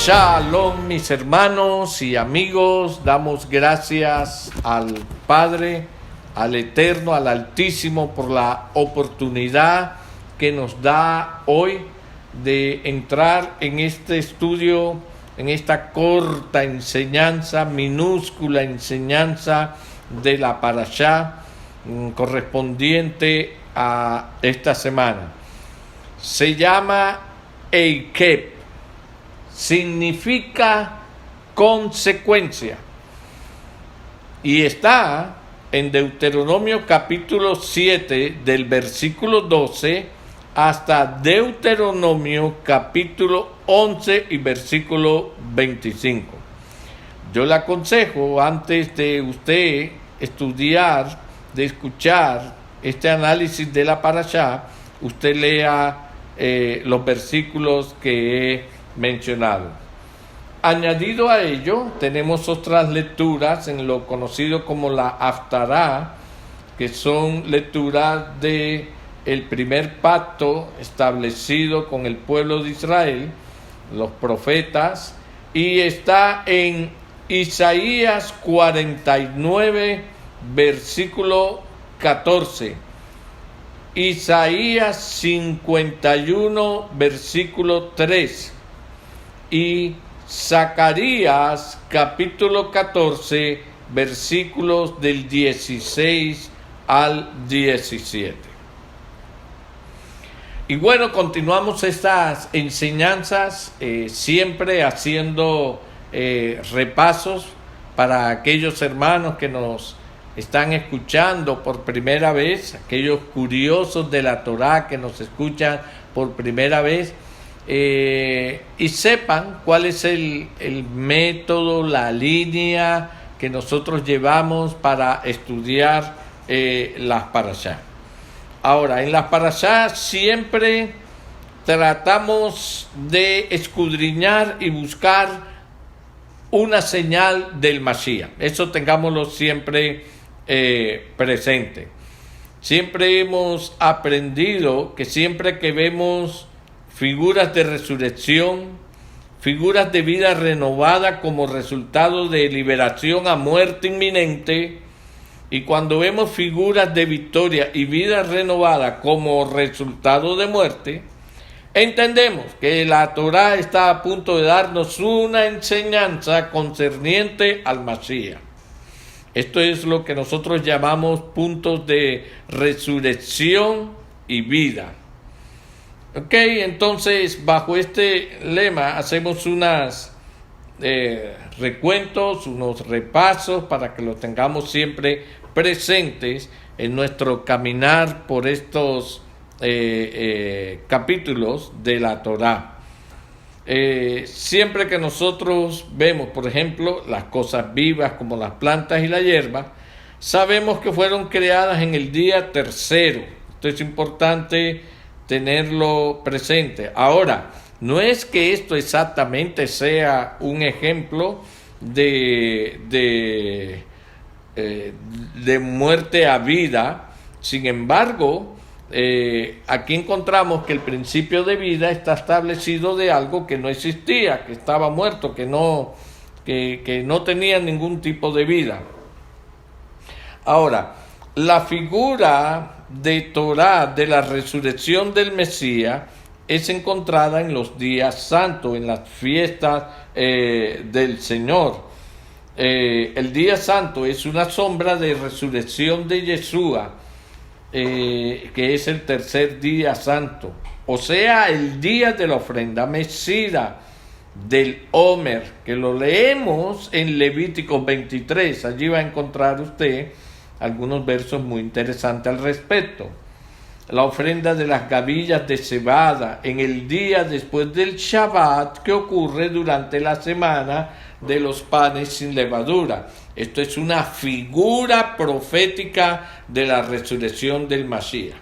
Shalom, mis hermanos y amigos, damos gracias al Padre, al Eterno, al Altísimo por la oportunidad que nos da hoy de entrar en este estudio, en esta corta enseñanza, minúscula enseñanza de la Parashá correspondiente a esta semana. Se llama Eikep. Significa consecuencia y está en Deuteronomio capítulo 7 del versículo 12 hasta Deuteronomio capítulo 11 y versículo 25. Yo le aconsejo, antes de usted estudiar, de escuchar este análisis de la Parashá, usted lea los versículos que he mencionado. Añadido a ello, tenemos otras lecturas en lo conocido como la Haftará, que son lecturas de el primer pacto establecido con el pueblo de Israel, los profetas, y está en Isaías 49, versículo 14, Isaías 51, versículo 3, y Zacarías capítulo 14, versículos del 16 al 17. Y bueno, continuamos estas enseñanzas, siempre haciendo repasos para aquellos hermanos que nos están escuchando por primera vez, aquellos curiosos de la Torá que nos escuchan por primera vez, y sepan cuál es el método, la línea que nosotros llevamos para estudiar las parashá. Ahora, en las parashá siempre tratamos de escudriñar y buscar una señal del Mashiach. Eso tengámoslo siempre presente. Siempre hemos aprendido que siempre que vemos figuras de resurrección, figuras de vida renovada como resultado de liberación a muerte inminente, y cuando vemos figuras de victoria y vida renovada como resultado de muerte, entendemos que la Torá está a punto de darnos una enseñanza concerniente al Mashiach. Esto es lo que nosotros llamamos puntos de resurrección y vida. Ok, entonces bajo este lema hacemos unos recuentos, unos repasos para que los tengamos siempre presentes en nuestro caminar por estos capítulos de la Torá. Siempre que nosotros vemos, por ejemplo, las cosas vivas como las plantas y la hierba, sabemos que fueron creadas en el día tercero. Esto es importante tenerlo presente. Ahora, no es que esto exactamente sea un ejemplo de muerte a vida. Sin embargo, aquí encontramos que el principio de vida está establecido de algo que no existía, que estaba muerto, que no tenía ningún tipo de vida. Ahora, la figura de Torá de la resurrección del Mesías es encontrada en los días santos, en las fiestas del Señor. El día santo es una sombra de resurrección de Yeshua, que es el tercer día santo, o sea, el día de la ofrenda mecida del Omer, que lo leemos en Levítico 23. Allí va a encontrar usted algunos versos muy interesantes al respecto. La ofrenda de las gavillas de cebada en el día después del Shabbat, que ocurre durante la semana de los panes sin levadura. Esto es una figura profética de la resurrección del Mashiach.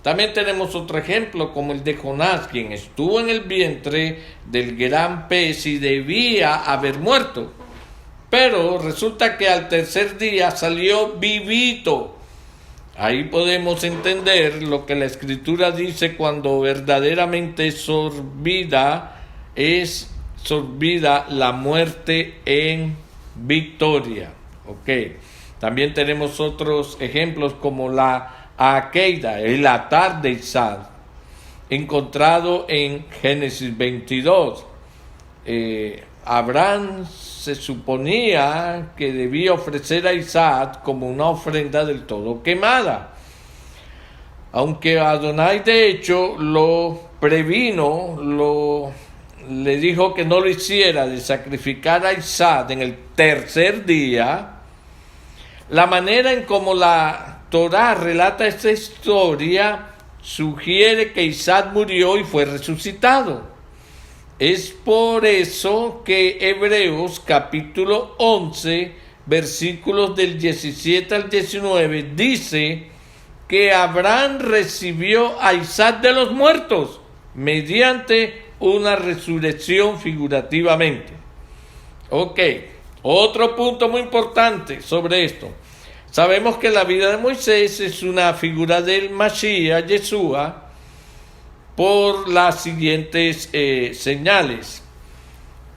También tenemos otro ejemplo como el de Jonás, quien estuvo en el vientre del gran pez y debía haber muerto, pero resulta que al tercer día salió vivito. Ahí podemos entender lo que la Escritura dice cuando verdaderamente sorbida es sorbida la muerte en victoria. Ok. También tenemos otros ejemplos como la Akeida, el altar de Isaac, encontrado en Génesis 22. Abraham se suponía que debía ofrecer a Isaac como una ofrenda del todo quemada. Aunque Adonai de hecho lo previno, le dijo que no lo hiciera, de sacrificar a Isaac en el tercer día, la manera en cómo la Torá relata esta historia sugiere que Isaac murió y fue resucitado. Es por eso que Hebreos capítulo 11, versículos del 17 al 19, dice que Abraham recibió a Isaac de los muertos mediante una resurrección figurativamente. Ok, otro punto muy importante sobre esto. Sabemos que la vida de Moisés es una figura del Mashiach, Yeshua, por las siguientes señales.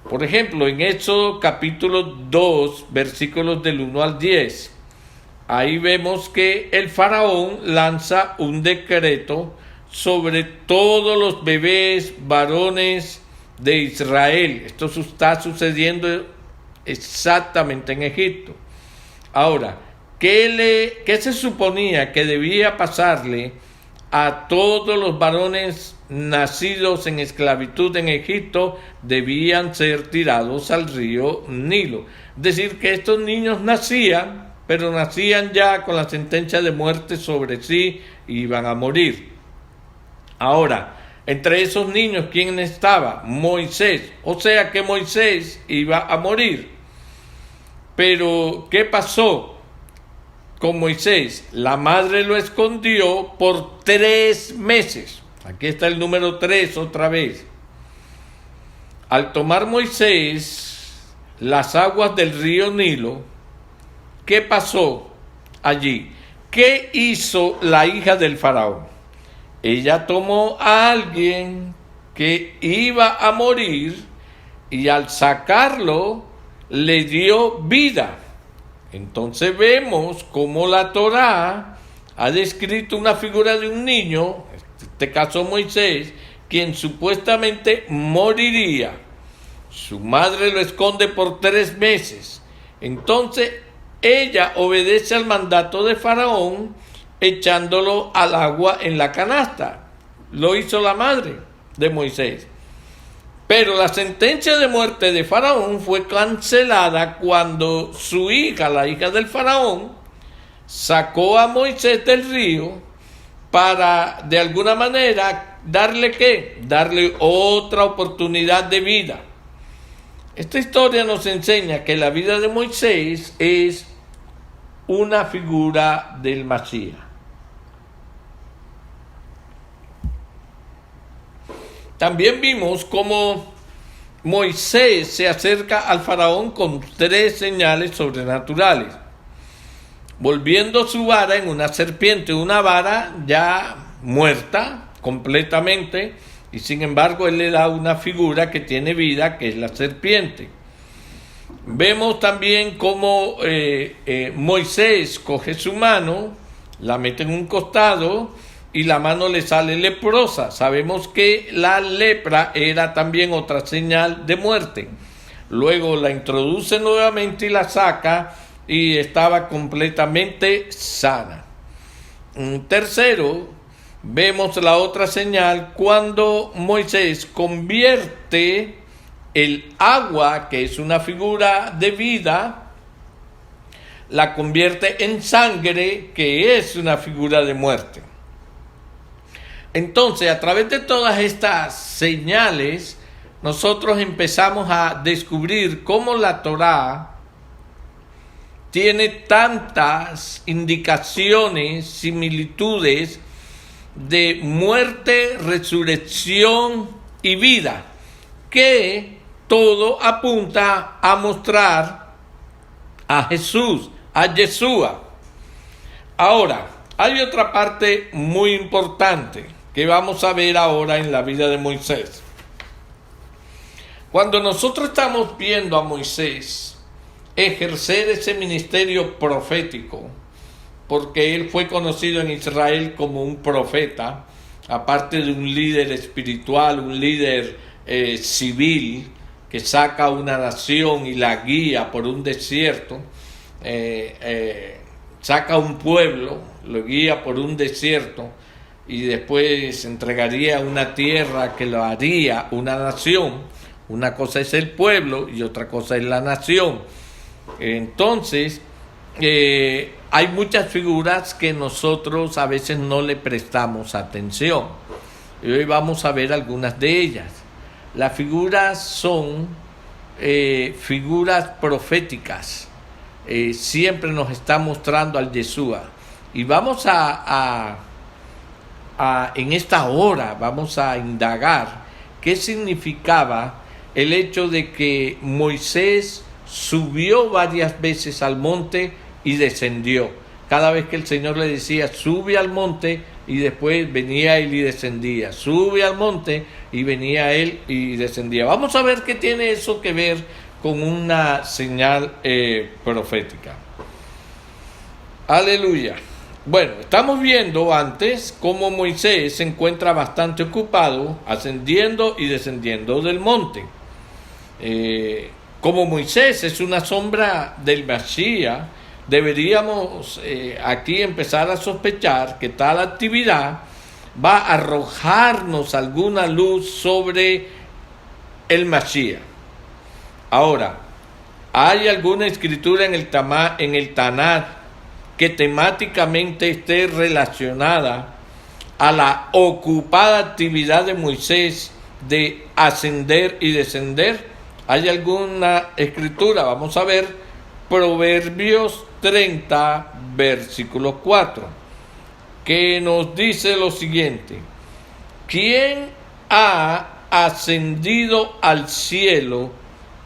Por ejemplo, en Éxodo capítulo 2, versículos del 1 al 10, ahí vemos que el faraón lanza un decreto sobre todos los bebés varones de Israel. Esto está sucediendo exactamente en Egipto. Ahora, ¿qué se suponía que debía pasarle a todos los varones nacidos en esclavitud en Egipto? Debían ser tirados al río Nilo. Es decir, que estos niños nacían, pero nacían ya con la sentencia de muerte sobre sí y iban a morir. Ahora, entre esos niños, ¿quién estaba? Moisés. O sea que Moisés iba a morir. Pero, ¿qué pasó con Moisés? La madre lo escondió por 3 meses. Aquí está el número 3 otra vez. Al tomar Moisés las aguas del río Nilo, ¿qué pasó allí? ¿Qué hizo la hija del faraón? Ella tomó a alguien que iba a morir y al sacarlo le dio vida. Entonces vemos cómo la Torá ha descrito una figura de un niño, en este caso Moisés, quien supuestamente moriría. Su madre lo esconde por 3 meses. Entonces ella obedece al mandato de Faraón echándolo al agua en la canasta. Lo hizo la madre de Moisés. Pero la sentencia de muerte de Faraón fue cancelada cuando su hija, la hija del Faraón, sacó a Moisés del río para de alguna manera darle ¿qué? Darle otra oportunidad de vida. Esta historia nos enseña que la vida de Moisés es una figura del Mashiach. También vimos cómo Moisés se acerca al faraón con 3 señales sobrenaturales, volviendo su vara en una serpiente, una vara ya muerta completamente, y sin embargo él le da una figura que tiene vida, que es la serpiente. Vemos también cómo Moisés coge su mano, la mete en un costado y la mano le sale leprosa. Sabemos que la lepra era también otra señal de muerte. Luego la introduce nuevamente y la saca y estaba completamente sana. Tercero, vemos la otra señal cuando Moisés convierte el agua, que es una figura de vida, la convierte en sangre, que es una figura de muerte. Entonces, a través de todas estas señales, nosotros empezamos a descubrir cómo la Torá tiene tantas indicaciones, similitudes de muerte, resurrección y vida, que todo apunta a mostrar a Jesús, a Yeshua. Ahora, hay otra parte muy importante que vamos a ver ahora en la vida de Moisés. Cuando nosotros estamos viendo a Moisés ejercer ese ministerio profético, porque él fue conocido en Israel como un profeta, aparte de un líder espiritual, un líder civil, que saca una nación y la guía por un desierto, saca un pueblo, lo guía por un desierto y después entregaría una tierra que lo haría una nación. Una cosa es el pueblo y otra cosa es la nación. Entonces, hay muchas figuras que nosotros a veces no le prestamos atención. Y hoy vamos a ver algunas de ellas. Las figuras son figuras proféticas. Siempre nos está mostrando al Yeshua. Y vamos en esta hora, vamos a indagar qué significaba el hecho de que Moisés subió varias veces al monte y descendió. Cada vez que el Señor le decía, sube al monte, y después venía él y descendía. Sube al monte y venía él y descendía. Vamos a ver qué tiene eso que ver con una señal profética. Aleluya. Bueno, estamos viendo antes cómo Moisés se encuentra bastante ocupado ascendiendo y descendiendo del monte. Como Moisés es una sombra del Mashiach, deberíamos aquí empezar a sospechar que tal actividad va a arrojarnos alguna luz sobre el Mashiach. Ahora, ¿hay alguna escritura en el Tanaj que temáticamente esté relacionada a la ocupada actividad de Moisés de ascender y descender? ¿Hay alguna escritura? Vamos a ver Proverbios 30, versículo 4, que nos dice lo siguiente: ¿quién ha ascendido al cielo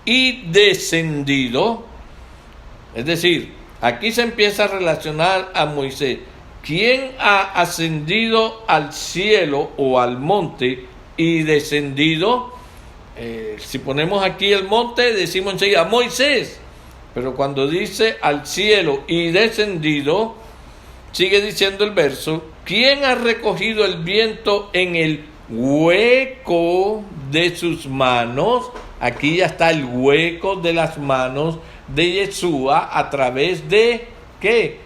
y descendido? Es decir, aquí se empieza a relacionar a Moisés. ¿Quién ha ascendido al cielo o al monte y descendido? Si ponemos aquí el monte, decimos enseguida Moisés. Pero cuando dice al cielo y descendido, sigue diciendo el verso: ¿quién ha recogido el viento en el hueco de sus manos? Aquí ya está el hueco de las manos de Yeshua a través de ¿qué?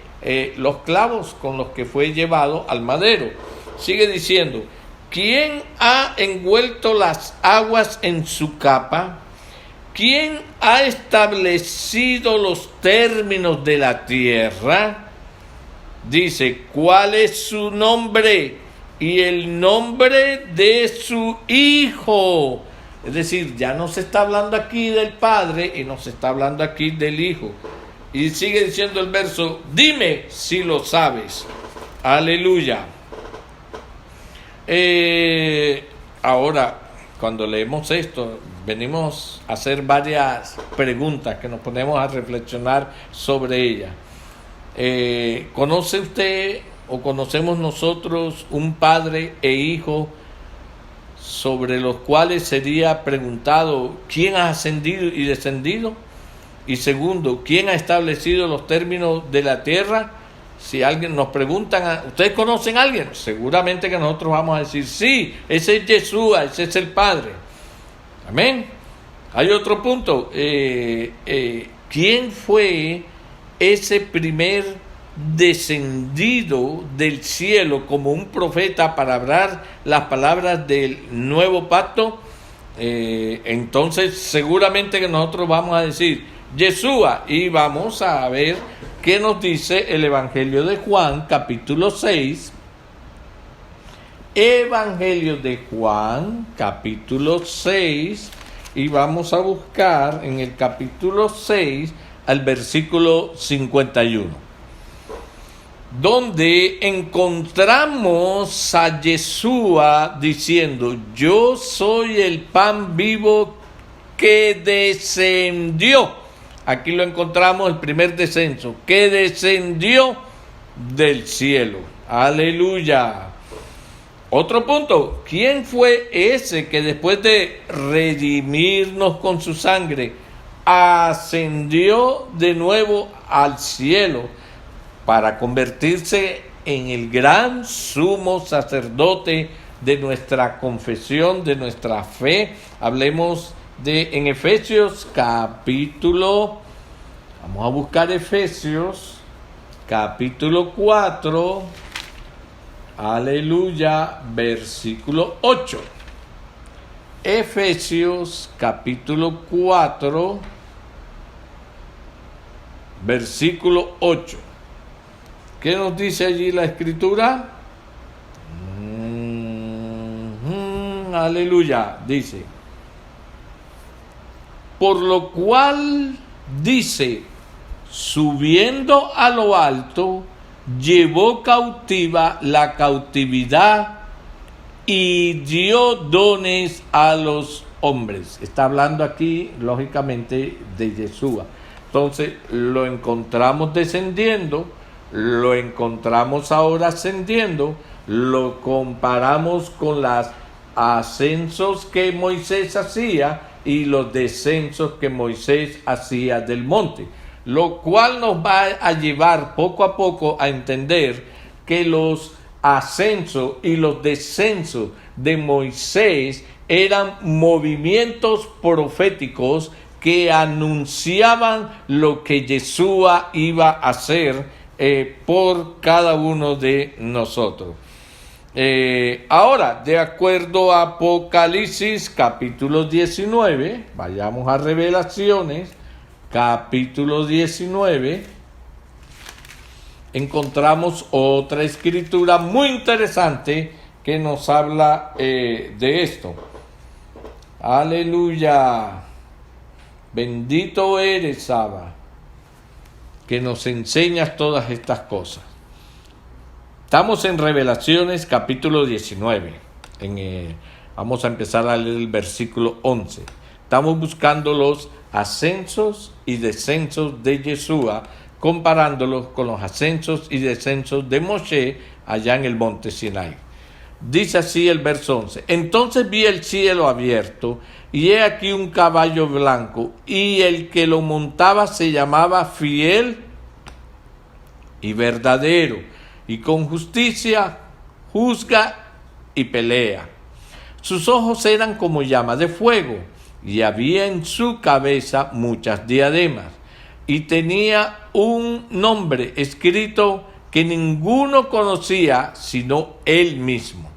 Los clavos con los que fue llevado al madero. Sigue diciendo: ¿quién ha envuelto las aguas en su capa? ¿Quién ha establecido los términos de la tierra? Dice, ¿cuál es su nombre? Y el nombre de su Hijo. Es decir, ya no se está hablando aquí del Padre y no se está hablando aquí del Hijo. Y sigue diciendo el verso: dime si lo sabes. Aleluya. Ahora, cuando leemos esto, venimos a hacer varias preguntas que nos ponemos a reflexionar sobre ellas. ¿Conoce usted o conocemos nosotros un padre e hijo sobre los cuales sería preguntado quién ha ascendido y descendido? Y segundo, ¿quién ha establecido los términos de la tierra? Si alguien nos preguntan, ¿ustedes conocen a alguien? Seguramente que nosotros vamos a decir, sí, ese es Yeshua, ese es el Padre. Amén. Hay otro punto. ¿Quién fue ese primer descendido del cielo como un profeta para hablar las palabras del nuevo pacto? Entonces seguramente que nosotros vamos a decir Yeshua, y vamos a ver qué nos dice el Evangelio de Juan, capítulo 6. Evangelio de Juan, capítulo 6, y vamos a buscar en el capítulo 6 al versículo 51, donde encontramos a Yeshua diciendo: yo soy el pan vivo que descendió. Aquí lo encontramos, el primer descenso, que descendió del cielo. Aleluya. Otro punto, ¿quién fue ese que después de redimirnos con su sangre ascendió de nuevo al cielo para convertirse en el gran sumo sacerdote de nuestra confesión, de nuestra fe? Hablemos en Efesios capítulo, vamos a buscar Efesios capítulo 4, aleluya, versículo 8. Efesios capítulo 4, versículo 8. ¿Qué nos dice allí la escritura? Aleluya, dice: por lo cual dice, subiendo a lo alto, llevó cautiva la cautividad y dio dones a los hombres. Está hablando aquí, lógicamente, de Yeshua. Entonces, lo encontramos descendiendo, lo encontramos ahora ascendiendo, lo comparamos con los ascensos que Moisés hacía y los descensos que Moisés hacía del monte, lo cual nos va a llevar poco a poco a entender que los ascensos y los descensos de Moisés eran movimientos proféticos que anunciaban lo que Yeshua iba a hacer por cada uno de nosotros. Ahora, de acuerdo a Apocalipsis capítulo 19, vayamos a Revelaciones capítulo 19, encontramos otra escritura muy interesante que nos habla de esto. Aleluya, bendito eres, Abba, que nos enseñas todas estas cosas. Estamos en Revelaciones capítulo 19. Vamos a empezar a leer el versículo 11. Estamos buscando los ascensos y descensos de Yeshua, comparándolos con los ascensos y descensos de Moshe allá en el monte Sinai. Dice así el verso 11. Entonces vi el cielo abierto, y he aquí un caballo blanco, y el que lo montaba se llamaba Fiel y Verdadero, y con justicia juzga y pelea. Sus ojos eran como llamas de fuego, y había en su cabeza muchas diademas, y tenía un nombre escrito que ninguno conocía sino él mismo.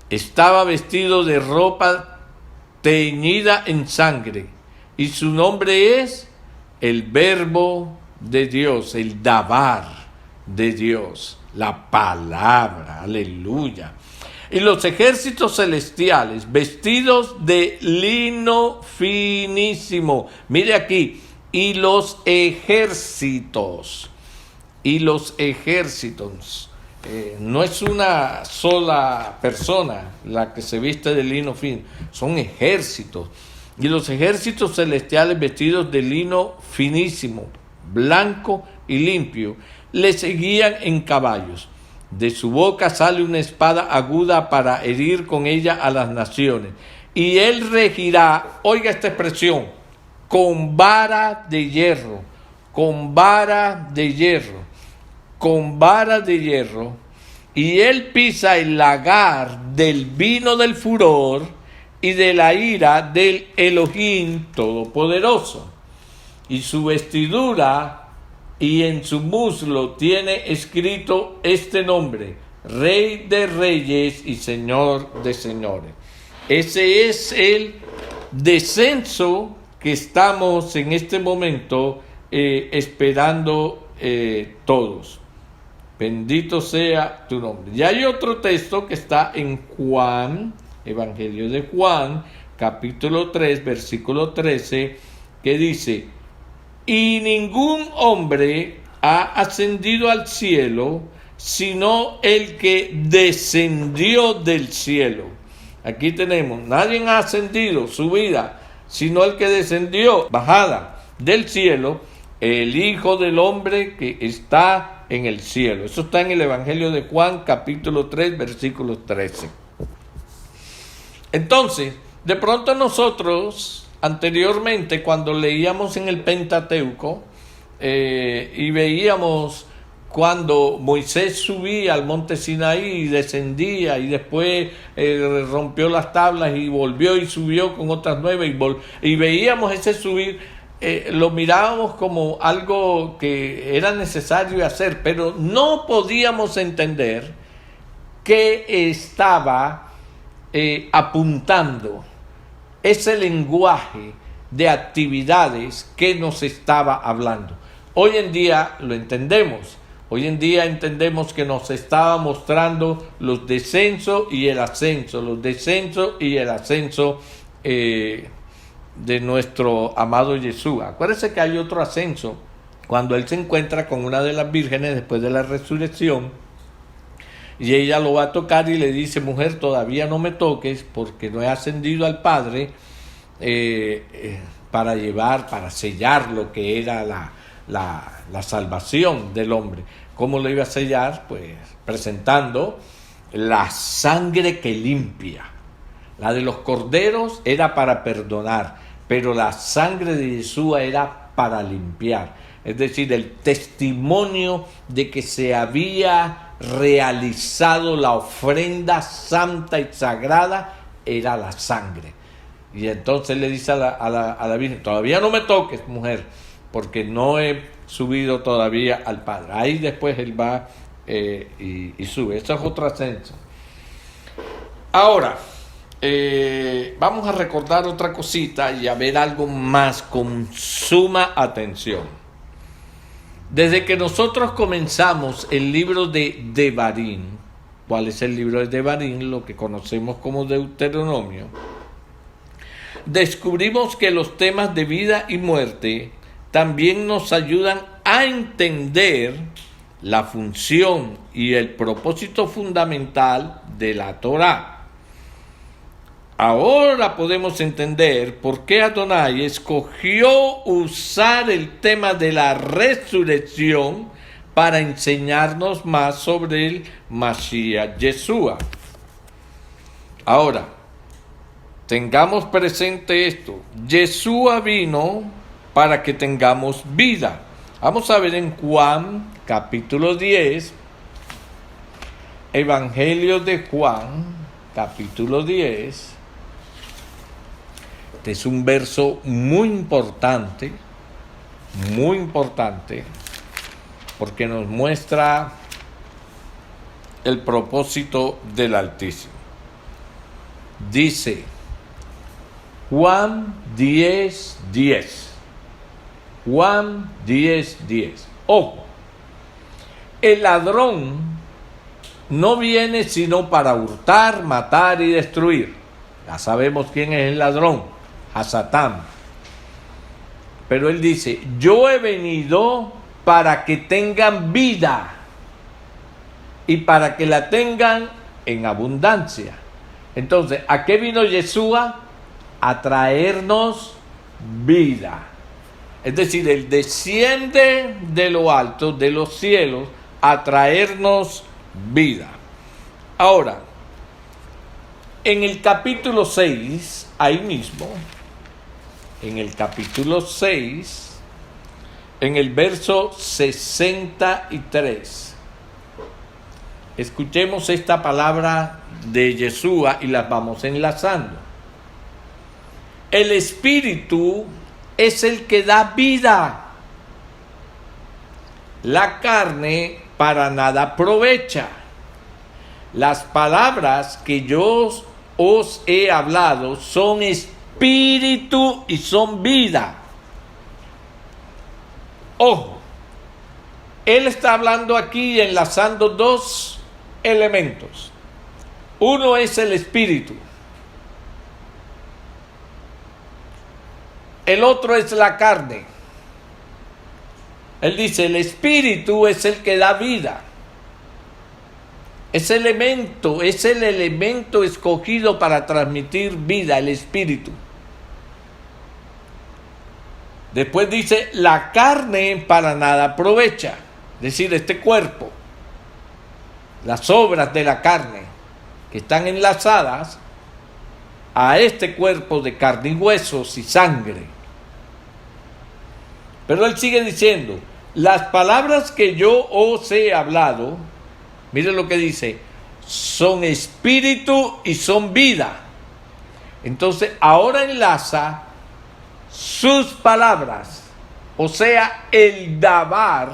Estaba vestido de ropa teñida en sangre, y su nombre es el Verbo de Dios, el Dabar de Dios, la palabra, aleluya. Y los ejércitos celestiales, vestidos de lino finísimo, mire aquí, y los ejércitos, no es una sola persona la que se viste de lino fino, son ejércitos. Y los ejércitos celestiales vestidos de lino finísimo, blanco y limpio, le seguían en caballos. De su boca sale una espada aguda para herir con ella a las naciones. Y él regirá, oiga esta expresión, con vara de hierro, con vara de hierro, con vara de hierro. Y él pisa el lagar del vino del furor y de la ira del Elohim Todopoderoso. Y su vestidura y en su muslo tiene escrito este nombre: Rey de Reyes y Señor de Señores. Ese es el descenso que estamos en este momento esperando todos. Bendito sea tu nombre. Y hay otro texto que está en Juan, Evangelio de Juan, capítulo 3, versículo 13, que dice: y ningún hombre ha ascendido al cielo, sino el que descendió del cielo. Aquí tenemos, nadie ha ascendido, subida, sino el que descendió, bajada del cielo, el Hijo del Hombre que está en el cielo. Eso está en el Evangelio de Juan, capítulo 3, versículo 13. Entonces, de pronto nosotros, anteriormente, cuando leíamos en el Pentateuco, y veíamos cuando Moisés subía al monte Sinaí y descendía y después rompió las tablas y volvió y subió con otras 9 y veíamos ese subir, lo mirábamos como algo que era necesario hacer, pero no podíamos entender que estaba apuntando ese lenguaje de actividades que nos estaba hablando. Hoy en día lo entendemos. Hoy en día entendemos que nos estaba mostrando los descensos y el ascenso, los descensos y el ascenso de nuestro amado Jesús. Acuérdense que hay otro ascenso cuando Él se encuentra con una de las vírgenes después de la resurrección y ella lo va a tocar y le dice: mujer, todavía no me toques porque no he ascendido al Padre para sellar lo que era la salvación del hombre. ¿Cómo lo iba a sellar? Pues presentando la sangre que limpia. La de los corderos era para perdonar, pero la sangre de Jesús era para limpiar. Es decir, el testimonio de que se había realizado la ofrenda santa y sagrada era la sangre. Y entonces le dice a la Virgen: todavía no me toques, mujer, porque no he subido todavía al Padre. Ahí después Él va y sube. Eso es otro ascenso. Ahora, vamos a recordar otra cosita y a ver algo más con suma atención. Desde que nosotros comenzamos el libro de Devarim, ¿cuál es el libro de Devarim? Lo que conocemos como Deuteronomio. Descubrimos que los temas de vida y muerte también nos ayudan a entender la función y el propósito fundamental de la Torá. Ahora podemos entender por qué Adonai escogió usar el tema de la resurrección para enseñarnos más sobre el Mashiach Yeshua. Ahora, tengamos presente esto: Yeshua vino para que tengamos vida. Vamos a ver en Juan capítulo 10, Evangelio de Juan capítulo 10. Este es un verso muy importante, porque nos muestra el propósito del Altísimo. Dice Juan 10:10. Juan 10:10. Ojo, el ladrón no viene sino para hurtar, matar y destruir. Ya sabemos quién es el ladrón: a Satán. Pero él dice: yo he venido para que tengan vida y para que la tengan en abundancia. Entonces, ¿a qué vino Yeshua? A traernos vida. Es decir, Él desciende de lo alto, de los cielos, a traernos vida. Ahora, en el capítulo 6, ahí mismo, en el capítulo 6, en el verso 63, escuchemos esta palabra de Yeshua y las vamos enlazando. El Espíritu es el que da vida. La carne para nada aprovecha. Las palabras que yo os he hablado son espíritu y son vida. Ojo, Él está hablando aquí enlazando dos elementos. Uno es el espíritu. El otro es la carne. Él dice: el espíritu es el que da vida. Ese elemento es el elemento escogido para transmitir vida, el espíritu. Después dice, la carne para nada aprovecha. Es decir, este cuerpo, las obras de la carne que están enlazadas a este cuerpo de carne y huesos y sangre. Pero él sigue diciendo, las palabras que yo os he hablado, mire lo que dice, son espíritu y son vida. Entonces ahora enlaza sus palabras, o sea, el dabar,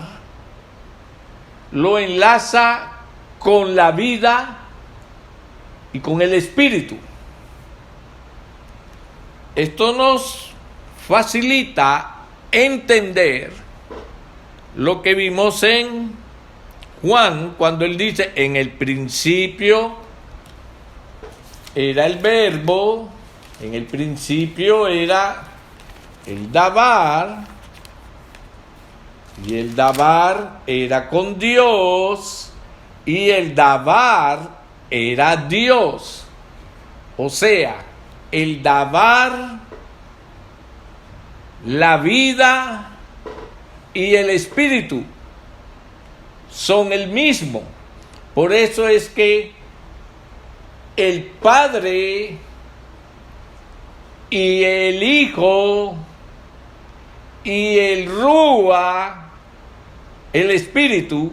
lo enlaza con la vida y con el espíritu. Esto nos facilita entender lo que vimos en Juan, cuando él dice, en el principio era el verbo, en el principio era el dabar, y el dabar era con Dios, y el dabar era Dios. O sea, el dabar, la vida y el espíritu son el mismo. Por eso es que el Padre y el Hijo y el Rúa, el Espíritu,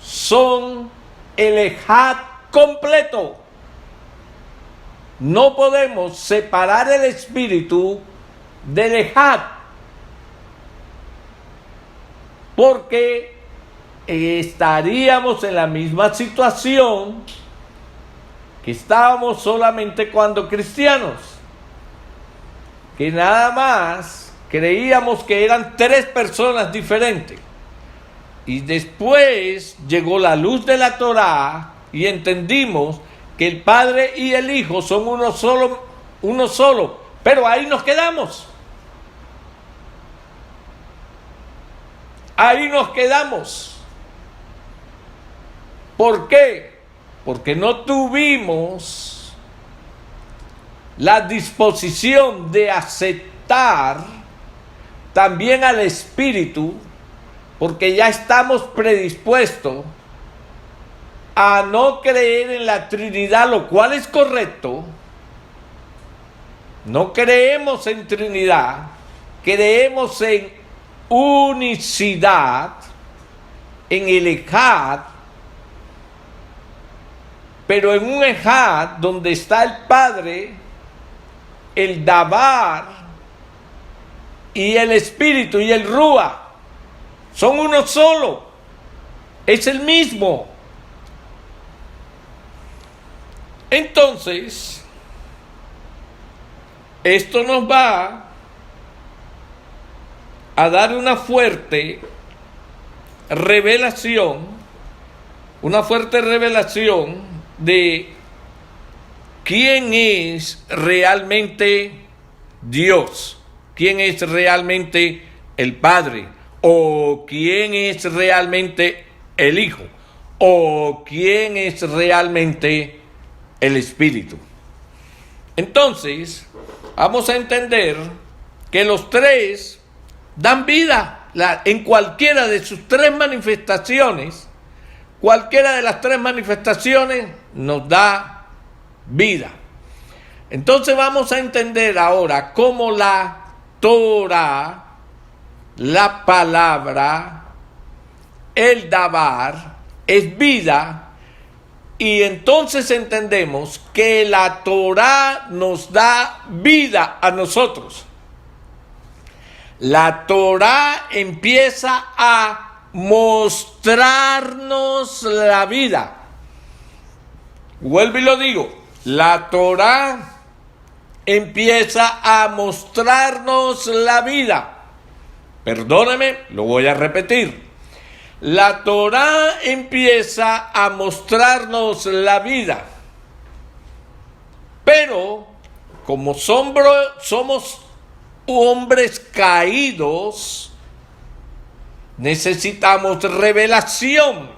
son el Ejad completo. No podemos separar el Espíritu del Ejad, porque estaríamos en la misma situación que estábamos solamente cuando cristianos, que nada más creíamos que eran tres personas diferentes, y después llegó la luz de la Torá y entendimos que el Padre y el Hijo son uno solo, pero ahí nos quedamos. Ahí nos quedamos. ¿Por qué? Porque no tuvimos la disposición de aceptar también al Espíritu, porque ya estamos predispuestos a no creer en la Trinidad, lo cual es correcto. No creemos en Trinidad, creemos en unicidad, en el Ejad, pero en un Ejad donde está el Padre, el Dabar y el Espíritu y el Rúa, son uno solo, es el mismo. Entonces, esto nos va a dar una fuerte revelación de quién es realmente Dios, quién es realmente el Padre, o quién es realmente el Hijo, o quién es realmente el Espíritu. Entonces, vamos a entender que los tres dan vida en cualquiera de sus tres manifestaciones. Cualquiera de las tres manifestaciones nos da vida. Entonces vamos a entender ahora cómo la Torah, la palabra, el dabar, es vida. Y entonces entendemos que la Torah nos da vida a nosotros. La Torah empieza a mostrarnos la vida. Vuelvo y lo digo. La Torah empieza a mostrarnos la vida. Perdóneme, lo voy a repetir. La Torah empieza a mostrarnos la vida. Pero, como somos hombres caídos, necesitamos revelación.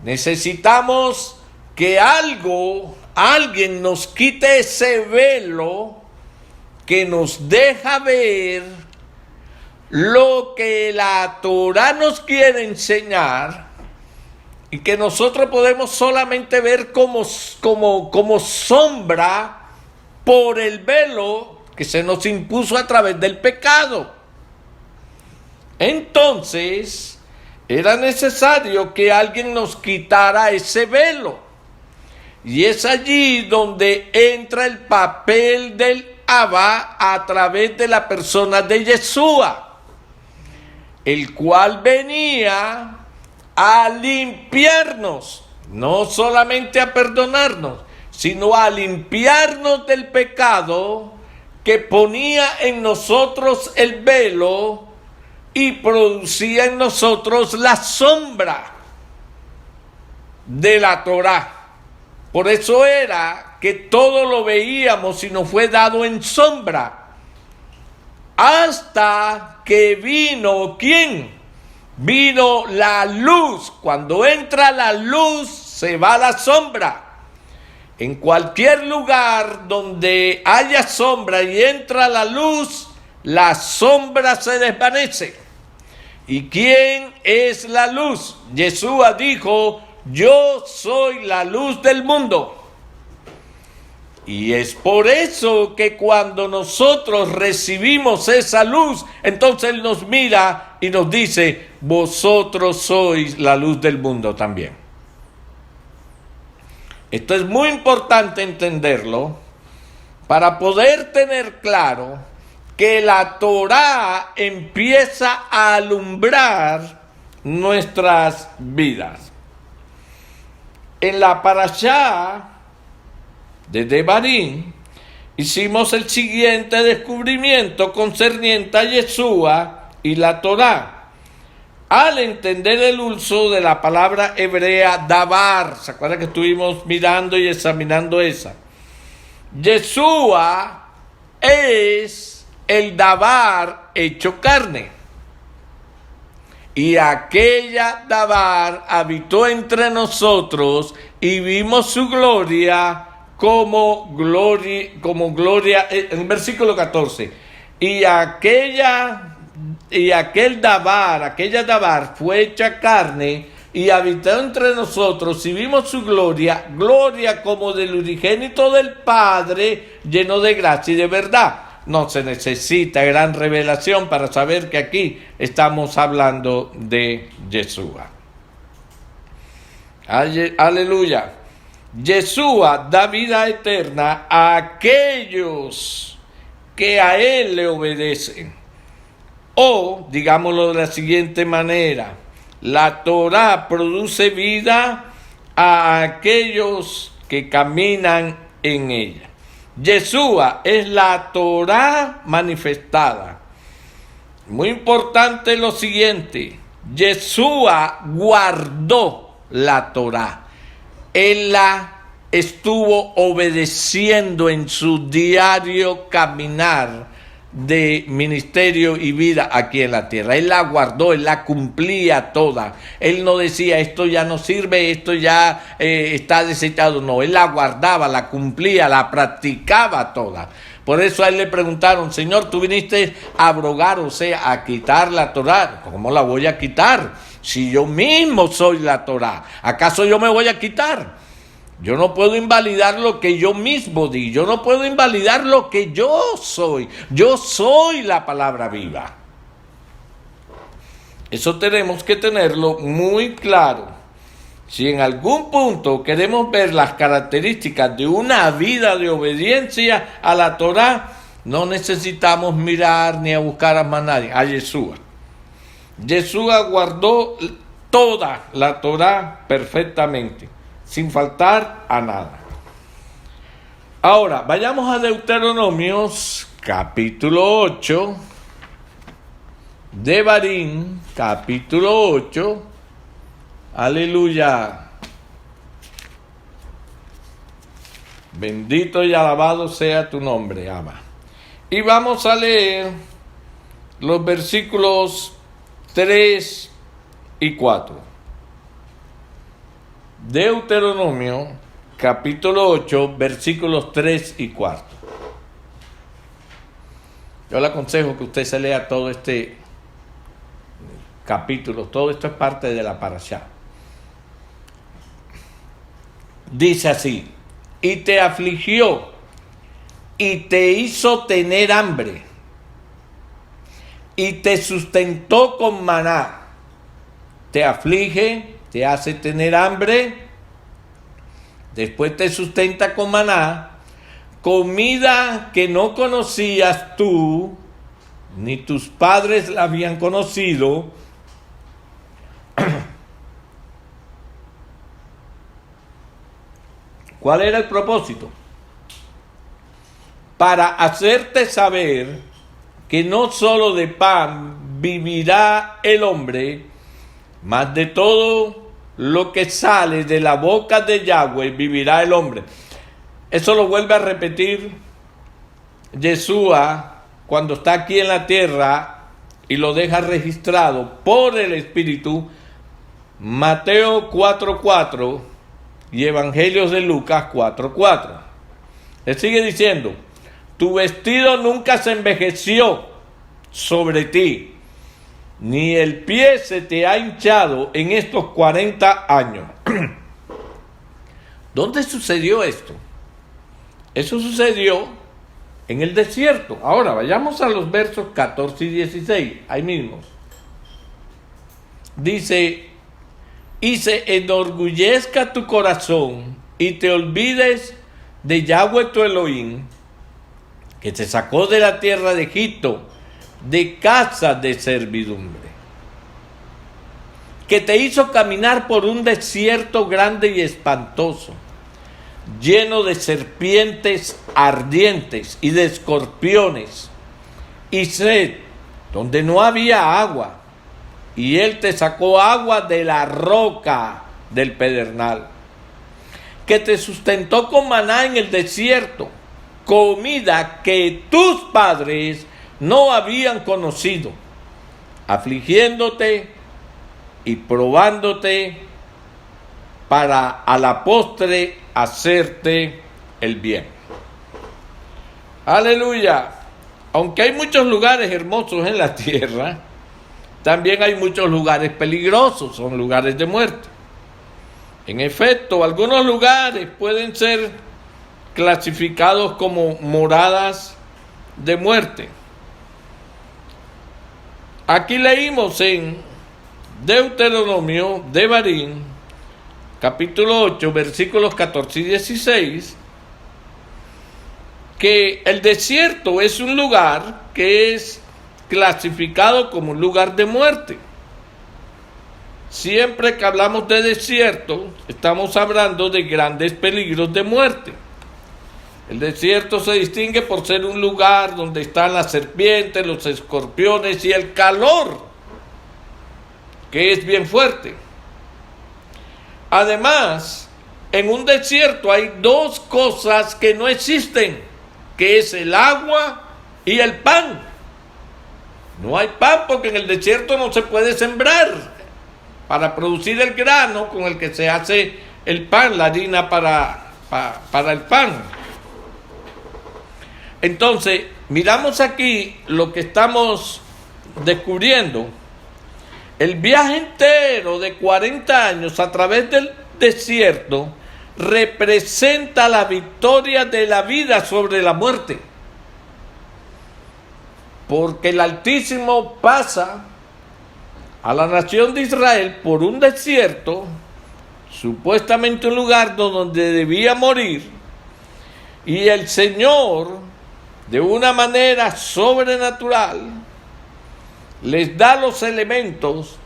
Necesitamos que alguien nos quite ese velo que nos deja ver lo que la Torá nos quiere enseñar y que nosotros podemos solamente ver como sombra por el velo que se nos impuso a través del pecado. Entonces, era necesario que alguien nos quitara ese velo. Y es allí donde entra el papel del Abba a través de la persona de Yeshua, el cual venía a limpiarnos, no solamente a perdonarnos, sino a limpiarnos del pecado que ponía en nosotros el velo y producía en nosotros la sombra de la Torá. Por eso era que todo lo veíamos y nos fue dado en sombra. Hasta que vino, ¿quién? Vino la luz. Cuando entra la luz, se va la sombra. En cualquier lugar donde haya sombra y entra la luz, la sombra se desvanece. ¿Y quién es la luz? Yeshua dijo: yo soy la luz del mundo. Y es por eso que cuando nosotros recibimos esa luz, entonces Él nos mira y nos dice: vosotros sois la luz del mundo también. Esto es muy importante entenderlo para poder tener claro que la Torá empieza a alumbrar nuestras vidas. En la parashá de Devarim hicimos el siguiente descubrimiento concerniente a Yeshua y la Torá. Al entender el uso de la palabra hebrea davar, ¿se acuerdan que estuvimos mirando y examinando esa? Yeshua es el davar hecho carne. Y aquella davar habitó entre nosotros y vimos su gloria como gloria, en versículo 14. Aquella davar fue hecha carne y habitó entre nosotros y vimos su gloria como del unigénito del Padre, lleno de gracia y de verdad. No se necesita gran revelación para saber que aquí estamos hablando de Yeshua. Aleluya. Yeshua da vida eterna a aquellos que a Él le obedecen. O, digámoslo de la siguiente manera, la Torá produce vida a aquellos que caminan en ella. Yeshua es la Torá manifestada. Muy importante lo siguiente: Yeshua guardó la Torá. Él la estuvo obedeciendo en su diario caminar de ministerio y vida aquí en la tierra. Él la guardó, Él la cumplía toda. Él no decía: esto ya no sirve, esto ya está desechado. No, Él la guardaba, la cumplía, la practicaba toda. Por eso a Él le preguntaron: Señor, tú viniste a abrogar, o sea, a quitar la Torá. ¿Cómo la voy a quitar? Si yo mismo soy la Torá, ¿acaso yo me voy a quitar? Yo no puedo invalidar lo que yo mismo di. Yo no puedo invalidar lo que yo soy. Yo soy la palabra viva. Eso tenemos que tenerlo muy claro. Si en algún punto queremos ver las características de una vida de obediencia a la Torá, no necesitamos mirar ni a buscar a más nadie, a Yeshua. Yeshua guardó toda la Torá perfectamente, sin faltar a nada. Ahora, vayamos a Deuteronomios, capítulo 8, Devarim, capítulo 8, aleluya. Bendito y alabado sea tu nombre, Abba. Y vamos a leer los versículos 3 y 4. Deuteronomio, capítulo 8, versículos 3 y 4. Yo le aconsejo que usted se lea todo este capítulos. Todo esto es parte de la parashá. Dice así: y te afligió y te hizo tener hambre y te sustentó con maná. Te aflige, te hace tener hambre, después te sustenta con maná, comida que no conocías tú, ni tus padres la habían conocido. ¿Cuál era el propósito? Para hacerte saber que no solo de pan vivirá el hombre, mas de todo lo que sale de la boca de Yahweh vivirá el hombre. Eso lo vuelve a repetir Yeshua cuando está aquí en la tierra y lo deja registrado por el Espíritu, Mateo 4:4 y Evangelios de Lucas 4:4. Él sigue diciendo: tu vestido nunca se envejeció sobre ti, ni el pie se te ha hinchado en estos 40 años. ¿Dónde sucedió esto? Eso sucedió en el desierto. Ahora vayamos a los versos 14 y 16, ahí mismo. Dice: y se enorgullezca tu corazón y te olvides de Yahweh tu Elohim, que te sacó de la tierra de Egipto, de casa de servidumbre, que te hizo caminar por un desierto grande y espantoso, lleno de serpientes ardientes y de escorpiones, y sed, donde no había agua, y él te sacó agua de la roca del pedernal, que te sustentó con maná en el desierto, comida que tus padres no habían conocido, afligiéndote y probándote para a la postre hacerte el bien. Aleluya. Aunque hay muchos lugares hermosos en la tierra, también hay muchos lugares peligrosos, son lugares de muerte. En efecto, algunos lugares pueden ser clasificados como moradas de muerte. Aquí leímos en Deuteronomio, Devarim, capítulo 8, versículos 14 y 16, que el desierto es un lugar que es clasificado como un lugar de muerte. Siempre que hablamos de desierto, estamos hablando de grandes peligros de muerte. El desierto se distingue por ser un lugar donde están las serpientes, los escorpiones y el calor, que es bien fuerte. Además, en un desierto hay dos cosas que no existen, que es el agua y el pan. No hay pan porque en el desierto no se puede sembrar para producir el grano con el que se hace el pan, la harina para el pan. Entonces, miramos aquí lo que estamos descubriendo. El viaje entero de 40 años a través del desierto representa la victoria de la vida sobre la muerte. Porque el Altísimo pasa a la nación de Israel por un desierto, supuestamente un lugar donde debía morir, y el Señor, de una manera sobrenatural, les da los elementos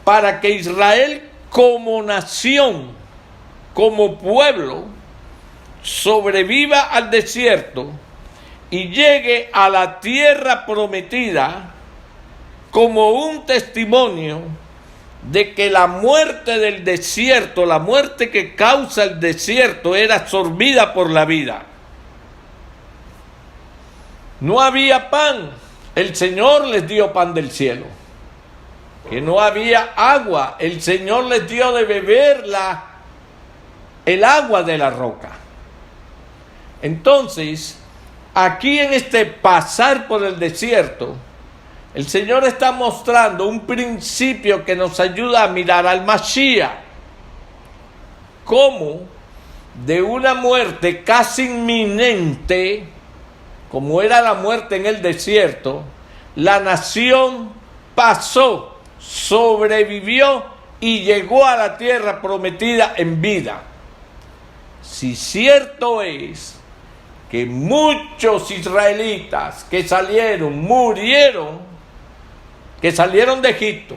para que Israel como nación, como pueblo, sobreviva al desierto y llegue a la tierra prometida como un testimonio de que la muerte del desierto, la muerte que causa el desierto, era absorbida por la vida. No había pan, el Señor les dio pan del cielo. Que no había agua, el Señor les dio de beber el agua de la roca. Entonces, aquí en este pasar por el desierto, El Señor está mostrando un principio que nos ayuda a mirar al Mashiach, como de una muerte casi inminente, como era la muerte en el desierto, la nación pasó, sobrevivió y llegó a la tierra prometida en vida. Si cierto es que muchos israelitas que murieron, que salieron de Egipto,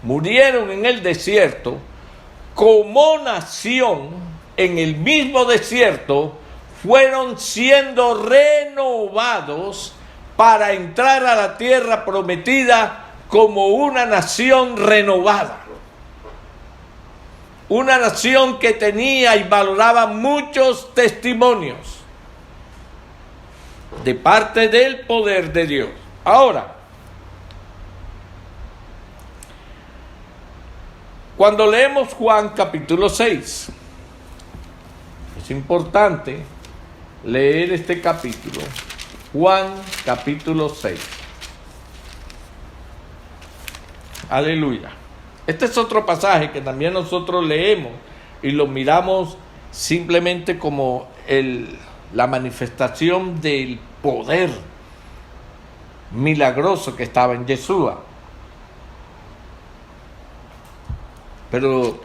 murieron en el desierto, como nación, en el mismo desierto, fueron siendo renovados para entrar a la tierra prometida como una nación renovada. Una nación que tenía y valoraba muchos testimonios de parte del poder de Dios. Ahora, cuando leemos Juan capítulo 6, es importante leer este capítulo, Juan capítulo 6. Aleluya. Este es otro pasaje que también nosotros leemos y lo miramos simplemente como la manifestación del poder milagroso que estaba en Yeshua. Pero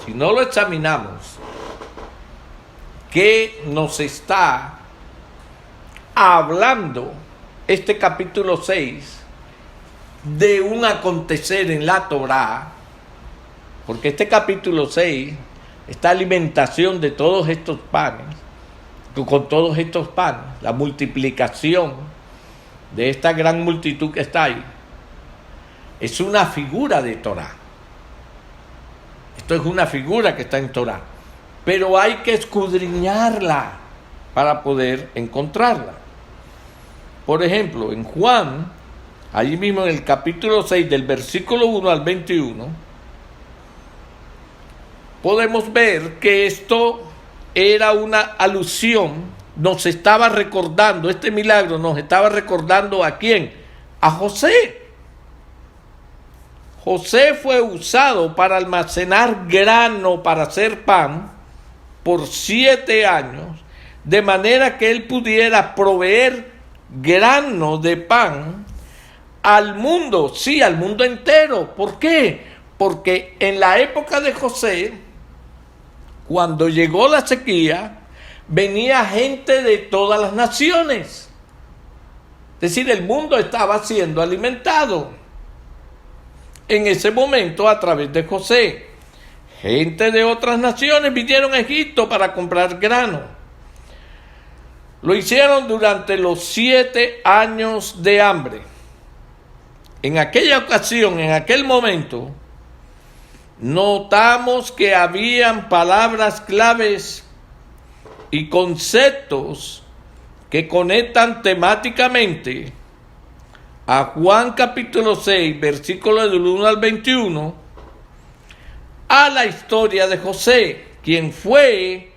si no lo examinamos, ¿qué nos está hablando este capítulo 6 de un acontecer en la Torá? Porque este capítulo 6, esta alimentación de todos estos panes, con todos estos panes, la multiplicación de esta gran multitud que está ahí, es una figura de Torá. Esto es una figura que está en Torá, pero hay que escudriñarla para poder encontrarla. Por ejemplo, en Juan, allí mismo en el capítulo 6, del versículo 1 al 21, podemos ver que esto era una alusión, nos estaba recordando, este milagro nos estaba recordando ¿a quién? A José. José fue usado para almacenar grano para hacer pan por 7 años, de manera que él pudiera proveer grano de pan al mundo, sí, al mundo entero. ¿Por qué? Porque en la época de José, cuando llegó la sequía, venía gente de todas las naciones. Es decir, el mundo estaba siendo alimentado en ese momento a través de José. Gente de otras naciones vinieron a Egipto para comprar grano. Lo hicieron durante los 7 años de hambre. En aquella ocasión, en aquel momento, notamos que habían palabras claves y conceptos que conectan temáticamente a Juan capítulo 6, versículos del 1 al 21, a la historia de José, quien fue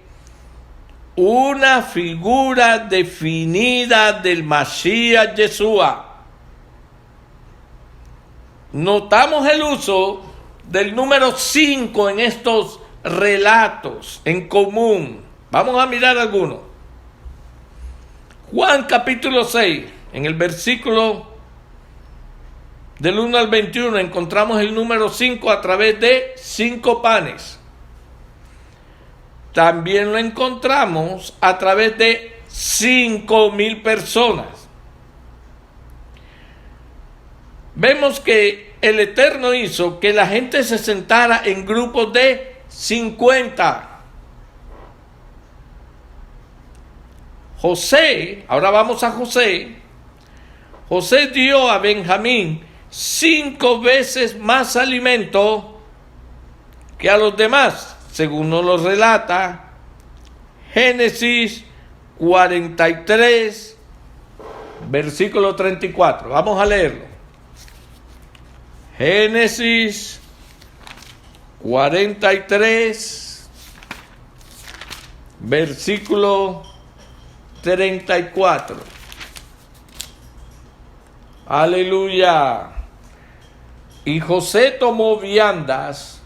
una figura definida del Mashiach Yeshua. Notamos el uso del número 5 en estos relatos en común. Vamos a mirar algunos. Juan capítulo 6, en el versículo del 1 al 21, encontramos el número 5 a través de 5 panes. También lo encontramos a través de 5,000 personas. Vemos que el Eterno hizo que la gente se sentara en grupos de 50. José, ahora vamos a José. José dio a Benjamín 5 veces más alimento que a los demás, según nos lo relata Génesis 43, versículo 34. Vamos a leerlo. Génesis 43, versículo 34. Aleluya. Y José tomó viandas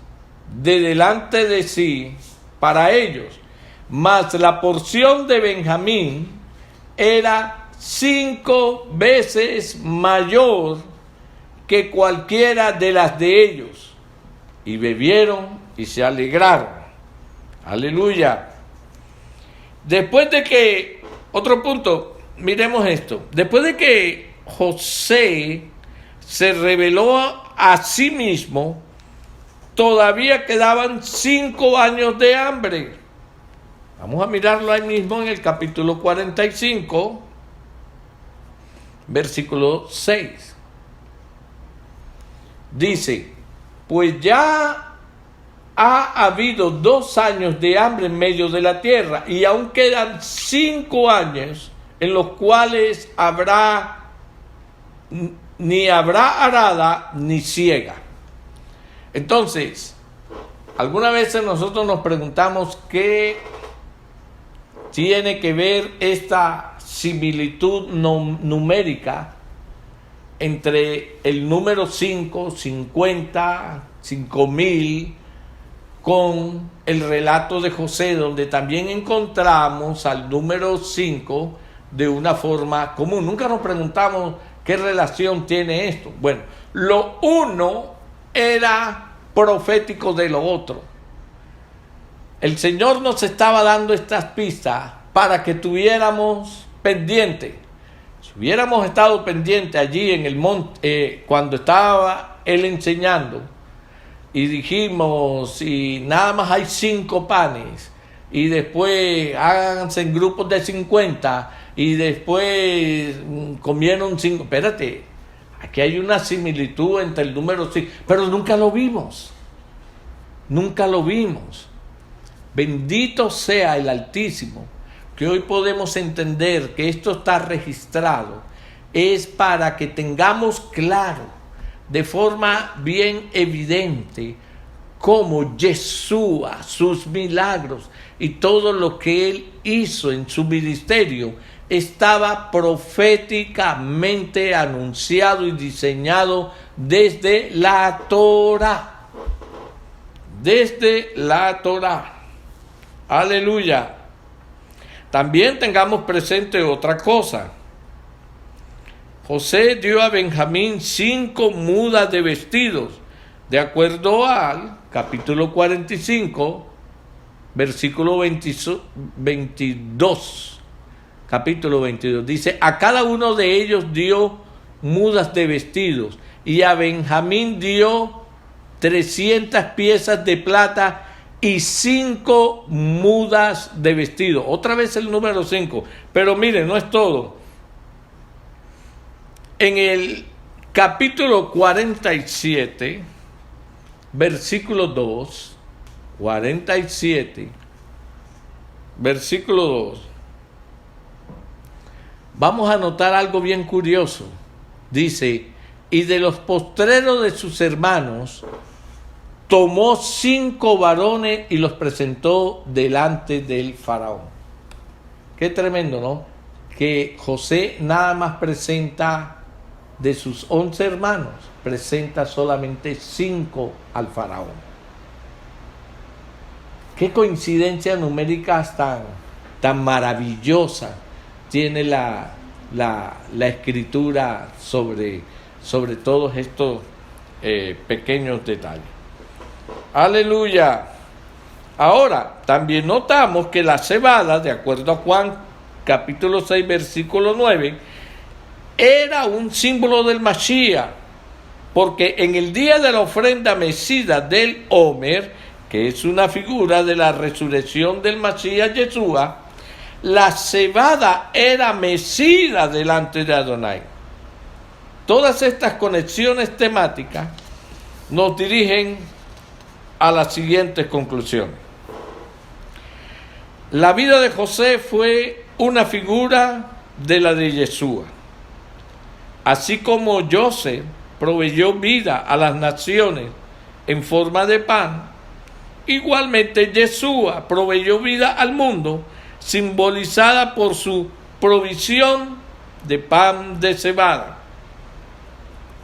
de delante de sí para ellos, mas la porción de Benjamín era 5 veces mayor que cualquiera de las de ellos. Y bebieron y se alegraron. Aleluya. Después de que, otro punto, miremos esto. Después de que José se reveló a sí mismo, todavía quedaban 5 años de hambre. Vamos a mirarlo ahí mismo en el capítulo 45, versículo 6. Dice, pues ya ha habido 2 años de hambre en medio de la tierra, y aún quedan 5 años en los cuales ni habrá arada ni siega. Entonces, algunas veces nosotros nos preguntamos qué tiene que ver esta similitud numérica entre el número 5, 50, 5000, con el relato de José, donde también encontramos al número 5 de una forma común. Nunca nos preguntamos qué relación tiene esto. Bueno, lo uno era profético de lo otro. El Señor nos estaba dando estas pistas para que tuviéramos pendiente. Si hubiéramos estado pendiente allí en el monte, cuando estaba Él enseñando, y dijimos, y nada más hay 5 panes, y después háganse en grupos de 50, y después comieron 5. Espérate, aquí hay una similitud entre el número 5, pero nunca lo vimos. Nunca lo vimos. Bendito sea el Altísimo, que hoy podemos entender que esto está registrado, es para que tengamos claro, de forma bien evidente, cómo Yeshua, sus milagros y todo lo que Él hizo en su ministerio, estaba proféticamente anunciado y diseñado desde la Torá. Desde la Torá. Aleluya. También tengamos presente otra cosa. José dio a Benjamín 5 mudas de vestidos, de acuerdo al capítulo 45, versículo 22. Capítulo 22. Dice, a cada uno de ellos dio mudas de vestidos, y a Benjamín dio 300 piezas de plata y 5 mudas de vestido. Otra vez el número 5. Pero miren, no es todo. En el capítulo 47, versículo 2, 47, versículo 2, vamos a notar algo bien curioso. Dice, y de los postreros de sus hermanos, tomó 5 varones y los presentó delante del faraón. Qué tremendo, ¿no? Que José nada más presenta de sus 11 hermanos, presenta solamente 5 al faraón. Qué coincidencia numérica tan maravillosa tiene la escritura sobre todos estos pequeños detalles. Aleluya. Ahora, también notamos que la cebada, de acuerdo a Juan capítulo 6, versículo 9, era un símbolo del Mashiach, porque en el día de la ofrenda mecida del Homer, que es una figura de la resurrección del Mashiach Yeshua, la cebada era mecida delante de Adonai. Todas estas conexiones temáticas nos dirigen a las siguientes conclusiones. La vida de José fue una figura de la de Yeshua. Así como José proveyó vida a las naciones en forma de pan, igualmente Yeshua proveyó vida al mundo, simbolizada por su provisión de pan de cebada.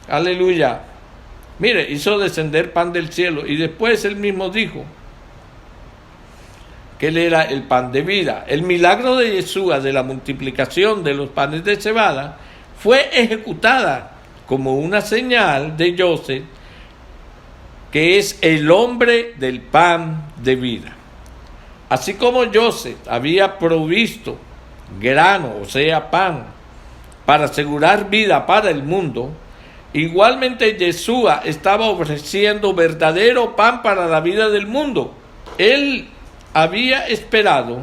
Aleluya. Mire, hizo descender pan del cielo y después él mismo dijo que él era el pan de vida. El milagro de Yeshua de la multiplicación de los panes de cebada fue ejecutada como una señal de Joseph, que es el hombre del pan de vida. Así como Joseph había provisto grano, o sea, pan, para asegurar vida para el mundo, igualmente Yeshua estaba ofreciendo verdadero pan para la vida del mundo. Él había esperado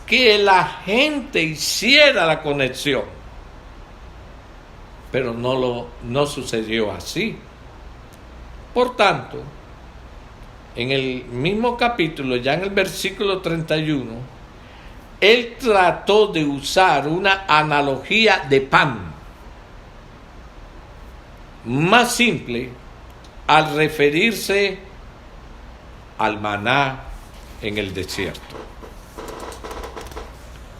que la gente hiciera la conexión, pero no sucedió así. Por tanto, en el mismo capítulo, ya en el versículo 31, él trató de usar una analogía de pan más simple al referirse al maná en el desierto.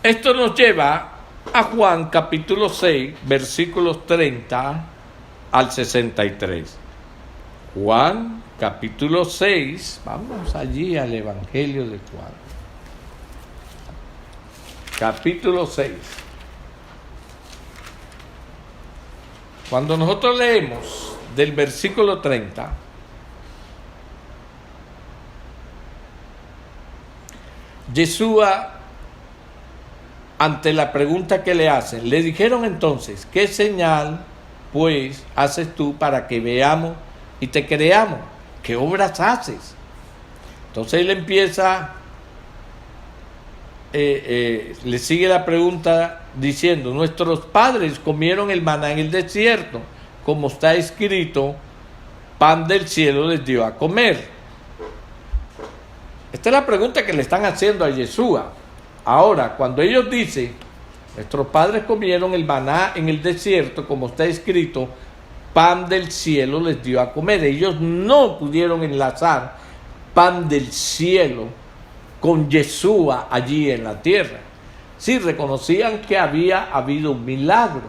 Esto nos lleva a Juan capítulo 6, versículos 30 al 63. Juan capítulo 6, vamos allí al Evangelio de Juan. Capítulo 6. Cuando nosotros leemos del versículo 30, Yeshua, ante la pregunta que le hacen, le dijeron entonces: ¿qué señal pues haces tú para que veamos y te creamos? ¿Qué obras haces? Entonces él empieza, le sigue la pregunta diciendo: nuestros padres comieron el maná en el desierto, como está escrito, pan del cielo les dio a comer. Esta es la pregunta que le están haciendo a Yeshua. Ahora, cuando ellos dicen: nuestros padres comieron el maná en el desierto, como está escrito, pan del cielo les dio a comer. Ellos no pudieron enlazar pan del cielo con Yeshua allí en la tierra. Sí, reconocían que había habido un milagro,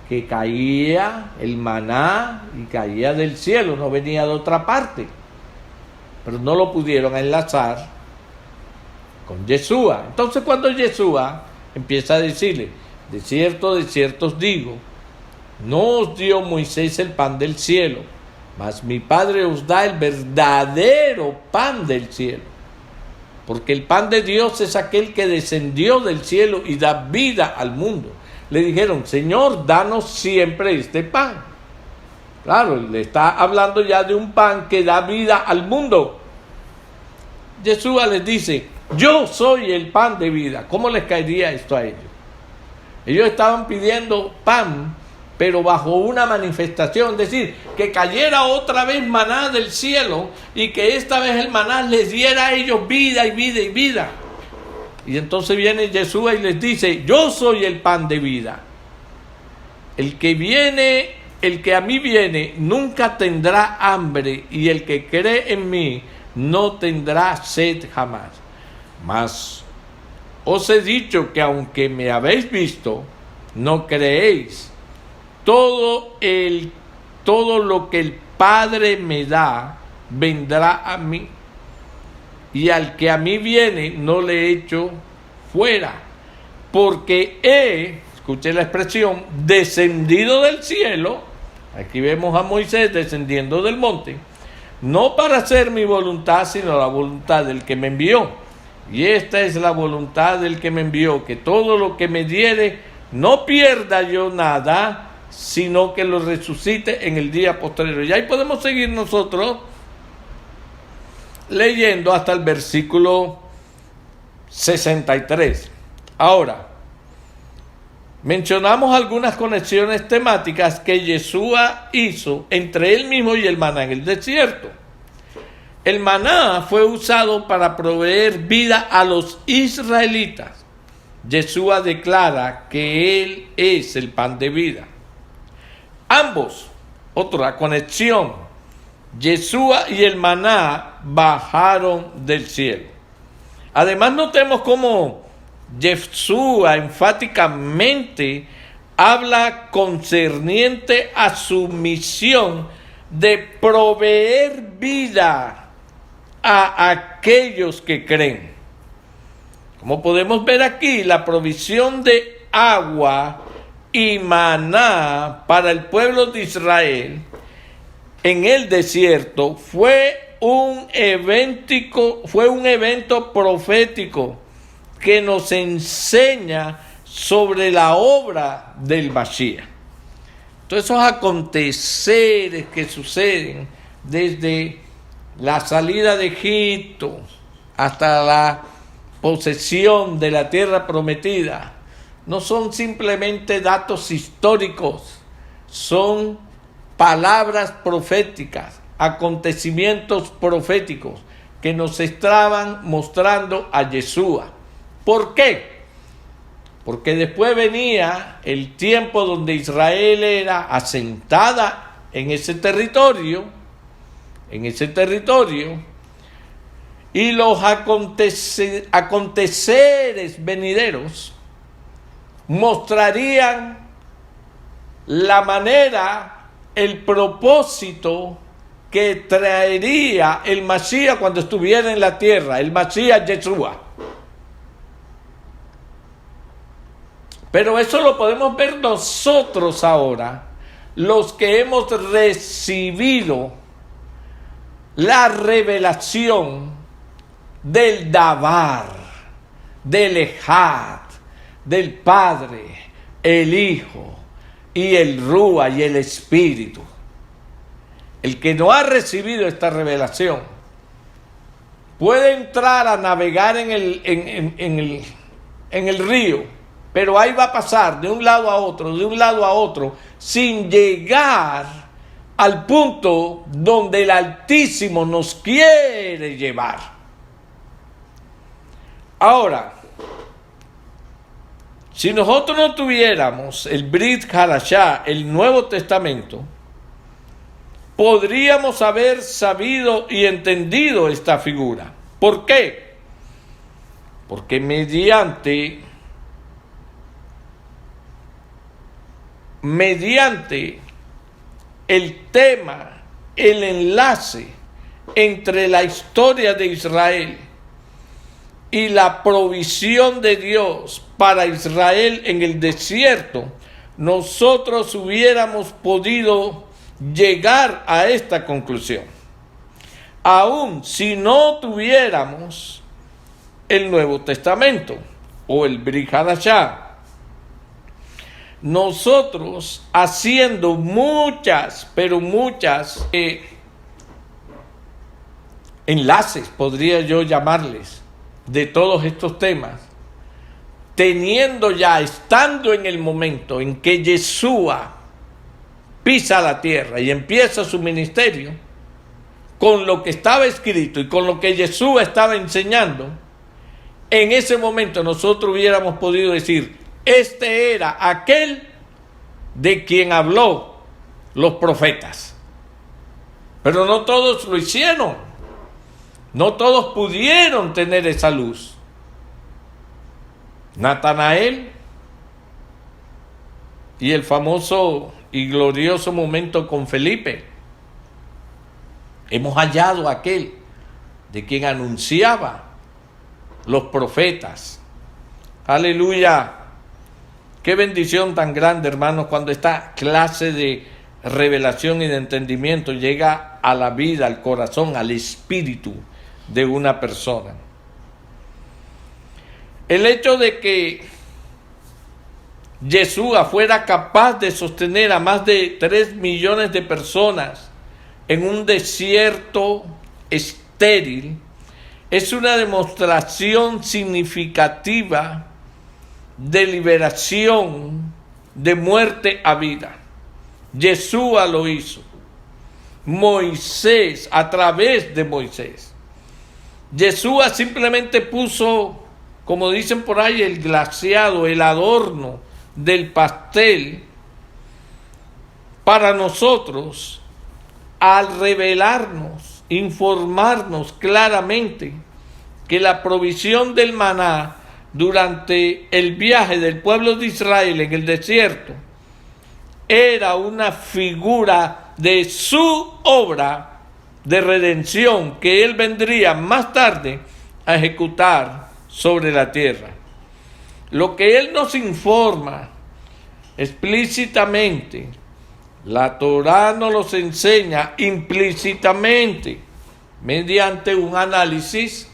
que caía el maná y caía del cielo, no venía de otra parte, pero no lo pudieron enlazar con Yeshua. Entonces, cuando Yeshua empieza a decirle: de cierto os digo, no os dio Moisés el pan del cielo, mas mi Padre os da el verdadero pan del cielo. Porque el pan de Dios es aquel que descendió del cielo y da vida al mundo. Le dijeron: Señor, danos siempre este pan. Claro, le está hablando ya de un pan que da vida al mundo. Yeshua les dice: yo soy el pan de vida. ¿Cómo les caería esto a ellos? Ellos estaban pidiendo pan, pero bajo una manifestación, es decir, que cayera otra vez maná del cielo y que esta vez el maná les diera a ellos vida y vida y vida. Y entonces viene Yeshua y les dice: yo soy el pan de vida. El que a mí viene nunca tendrá hambre, y el que cree en mí no tendrá sed jamás. Mas os he dicho que aunque me habéis visto, no creéis. Todo lo que el Padre me da vendrá a mí, y al que a mí viene no le echo fuera, porque escuche la expresión, descendido del cielo. Aquí vemos a Moisés descendiendo del monte, no para hacer mi voluntad, sino la voluntad del que me envió. Y esta es la voluntad del que me envió, que todo lo que me diere no pierda yo nada, sino que lo resucite en el día postrero. Y ahí podemos seguir nosotros leyendo hasta el versículo 63. Ahora, mencionamos algunas conexiones temáticas que Yeshua hizo entre él mismo y el maná en el desierto. El maná fue usado para proveer vida a los israelitas. Yeshua declara que él es el pan de vida. Ambos, otra conexión, Yeshua y el maná bajaron del cielo. Además, notemos cómo Yeshua enfáticamente habla concerniente a su misión de proveer vida a aquellos que creen. Como podemos ver aquí, la provisión de agua y maná para el pueblo de Israel en el desierto fue un evento profético que nos enseña sobre la obra del Mashiach. Todos esos aconteceres que suceden desde la salida de Egipto hasta la posesión de la tierra prometida no son simplemente datos históricos, son palabras proféticas, acontecimientos proféticos que nos estaban mostrando a Yeshua. ¿Por qué? Porque después venía el tiempo donde Israel era asentada en ese territorio, y los aconteceres venideros mostrarían la manera, el propósito que traería el Mashiach cuando estuviera en la tierra, el Mashiach Yeshua. Pero eso lo podemos ver nosotros ahora, los que hemos recibido la revelación del Dabar, del Ejad, del Padre, el Hijo y el Rúa y el Espíritu. El que no ha recibido esta revelación puede entrar a navegar en el río, pero ahí va a pasar de un lado a otro, sin llegar al punto donde el Altísimo nos quiere llevar. Ahora, si nosotros no tuviéramos el Brit Hadashah, el Nuevo Testamento, podríamos haber sabido y entendido esta figura. ¿Por qué? Porque mediante el tema, el enlace entre la historia de Israel y la provisión de Dios para Israel en el desierto, nosotros hubiéramos podido llegar a esta conclusión. Aún si no tuviéramos el Nuevo Testamento o el Brit Hadashah, nosotros haciendo muchas enlaces, podría yo llamarles, de todos estos temas, estando en el momento en que Yeshua pisa la tierra y empieza su ministerio, con lo que estaba escrito y con lo que Yeshua estaba enseñando, en ese momento nosotros hubiéramos podido decir: este era aquel de quien habló los profetas. Pero no todos lo hicieron. No todos pudieron tener esa luz. Natanael y el famoso y glorioso momento con Felipe. Hemos hallado a aquel de quien anunciaba los profetas. Aleluya. Qué bendición tan grande, hermanos, cuando esta clase de revelación y de entendimiento llega a la vida, al corazón, al espíritu de una persona. El hecho de que Yeshua fuera capaz de sostener a más de 3 millones de personas en un desierto estéril es una demostración significativa de liberación de muerte a vida. Yeshua lo hizo. Moisés, a través de Moisés. Yeshua simplemente puso, como dicen por ahí, el glaseado, el adorno del pastel para nosotros, al revelarnos, informarnos claramente que la provisión del maná durante el viaje del pueblo de Israel en el desierto era una figura de su obra de redención que él vendría más tarde a ejecutar sobre la tierra. Lo que él nos informa explícitamente, la Torá nos los enseña implícitamente mediante un análisis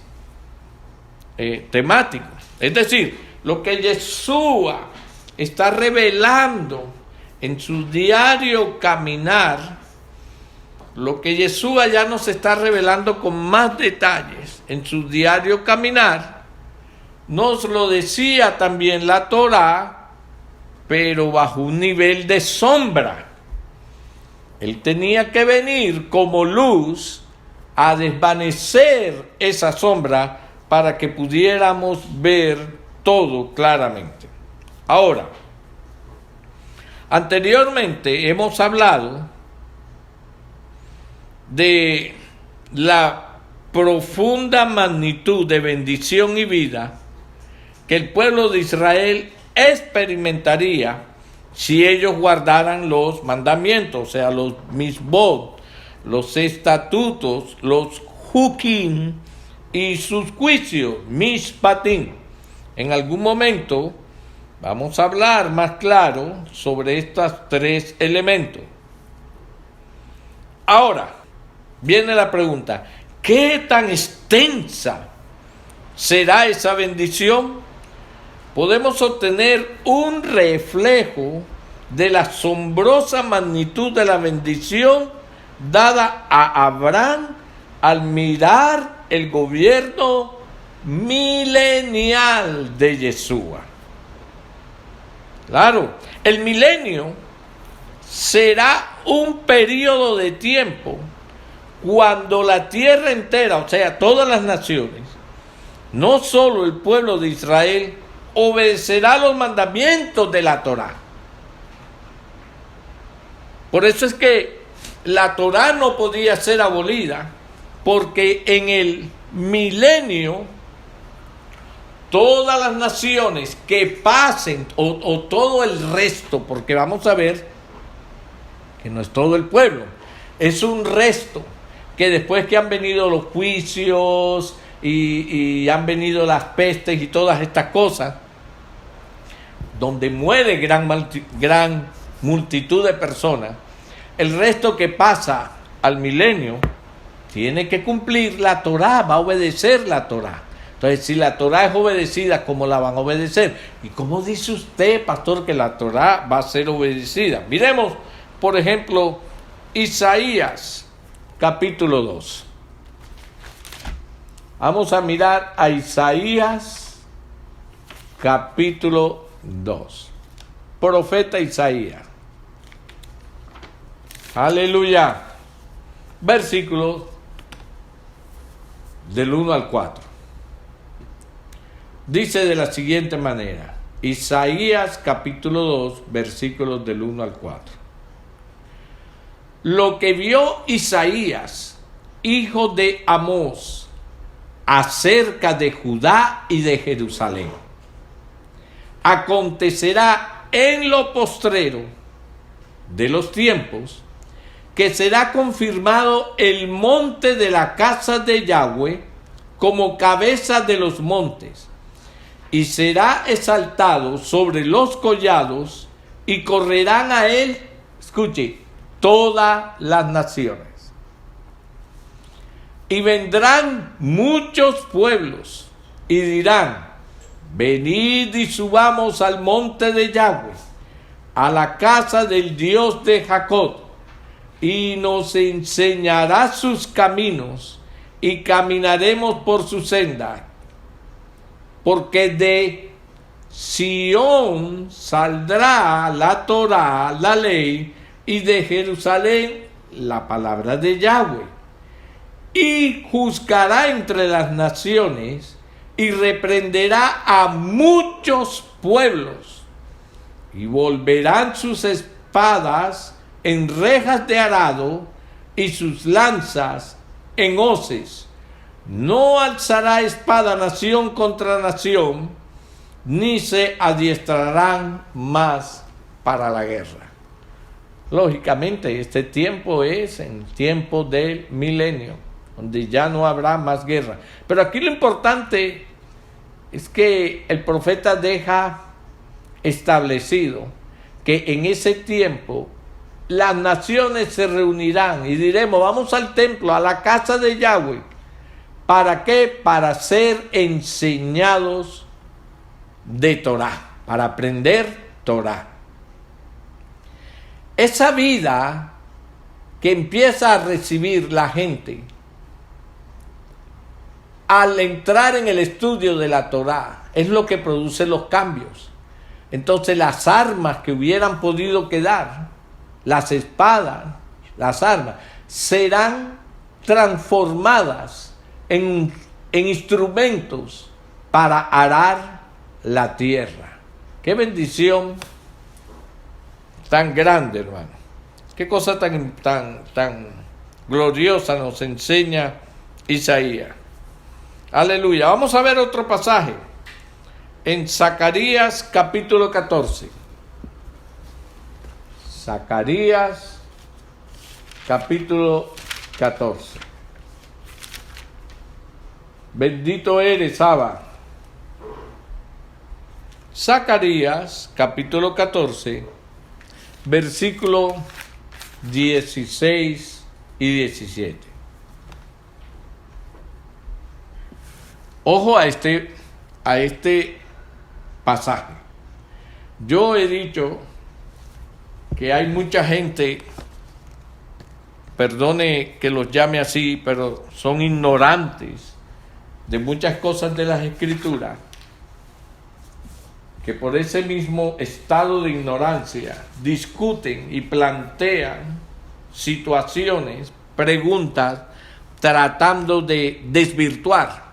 temático. Es decir, lo que Yeshua está revelando en su diario caminar, lo que Yeshua ya nos está revelando con más detalles en su diario caminar, nos lo decía también la Torá, pero bajo un nivel de sombra. Él tenía que venir como luz a desvanecer esa sombra para que pudiéramos ver todo claramente. Ahora, anteriormente hemos hablado de la profunda magnitud de bendición y vida que el pueblo de Israel experimentaría si ellos guardaran los mandamientos, o sea, los misbot, los estatutos, los hukim y sus juicios, mishpatim. En algún momento vamos a hablar más claro sobre estos tres elementos. Ahora, viene la pregunta, ¿qué tan extensa será esa bendición? Podemos obtener un reflejo de la asombrosa magnitud de la bendición dada a Abraham al mirar el gobierno milenial de Yeshua. Claro, el milenio será un periodo de tiempo cuando la tierra entera, o sea, todas las naciones, no solo el pueblo de Israel, obedecerá los mandamientos de la Torá. Por eso es que la Torá no podía ser abolida, porque en el milenio todas las naciones que pasen, o todo el resto, porque vamos a ver que no es todo el pueblo, es un resto, que después que han venido los juicios y han venido las pestes y todas estas cosas, donde muere gran multitud de personas, el resto que pasa al milenio tiene que cumplir la Torá, va a obedecer la Torá. Entonces, si la Torá es obedecida, ¿cómo la van a obedecer? ¿Y cómo dice usted, pastor, que la Torá va a ser obedecida? Miremos, por ejemplo, Isaías, capítulo 2. Vamos a mirar a Isaías, capítulo 2. Profeta Isaías. Aleluya. Versículos del 1 al 4. Dice de la siguiente manera. Isaías capítulo 2, versículos del 1 al 4. Lo que vio Isaías, hijo de Amós, acerca de Judá y de Jerusalén, acontecerá en lo postrero de los tiempos, que será confirmado el monte de la casa de Yahweh como cabeza de los montes, y será exaltado sobre los collados, y correrán a él, escuche, todas las naciones. Y vendrán muchos pueblos, y dirán, venid y subamos al monte de Yahweh, a la casa del Dios de Jacob, y nos enseñará sus caminos, y caminaremos por su senda. Porque de Sión saldrá la Torá, la ley, y de Jerusalén la palabra de Yahweh. Y juzgará entre las naciones, y reprenderá a muchos pueblos, y volverán sus espadas en rejas de arado, y sus lanzas en hoces. No alzará espada nación contra nación, ni se adiestrarán más para la guerra. Lógicamente, este tiempo es en tiempo del milenio, donde ya no habrá más guerra. Pero aquí lo importante es que el profeta deja establecido que en ese tiempo las naciones se reunirán y diremos, vamos al templo, a la casa de Yahweh. ¿Para qué? Para ser enseñados de Torah, para aprender Torah. Esa vida que empieza a recibir la gente al entrar en el estudio de la Torah es lo que produce los cambios. Entonces las armas que hubieran podido quedar, las espadas, las armas, serán transformadas en instrumentos para arar la tierra. ¡Qué bendición tan grande, hermano! ¡Qué cosa tan gloriosa nos enseña Isaías! Aleluya. Vamos a ver otro pasaje en Zacarías capítulo 14. Zacarías capítulo 14. Bendito eres, Abba. Zacarías capítulo 14, versículo 16 y 17. Ojo a este pasaje. Yo he dicho que hay mucha gente, perdone que los llame así, pero son ignorantes de muchas cosas de las Escrituras, que por ese mismo estado de ignorancia discuten y plantean situaciones, preguntas, tratando de desvirtuar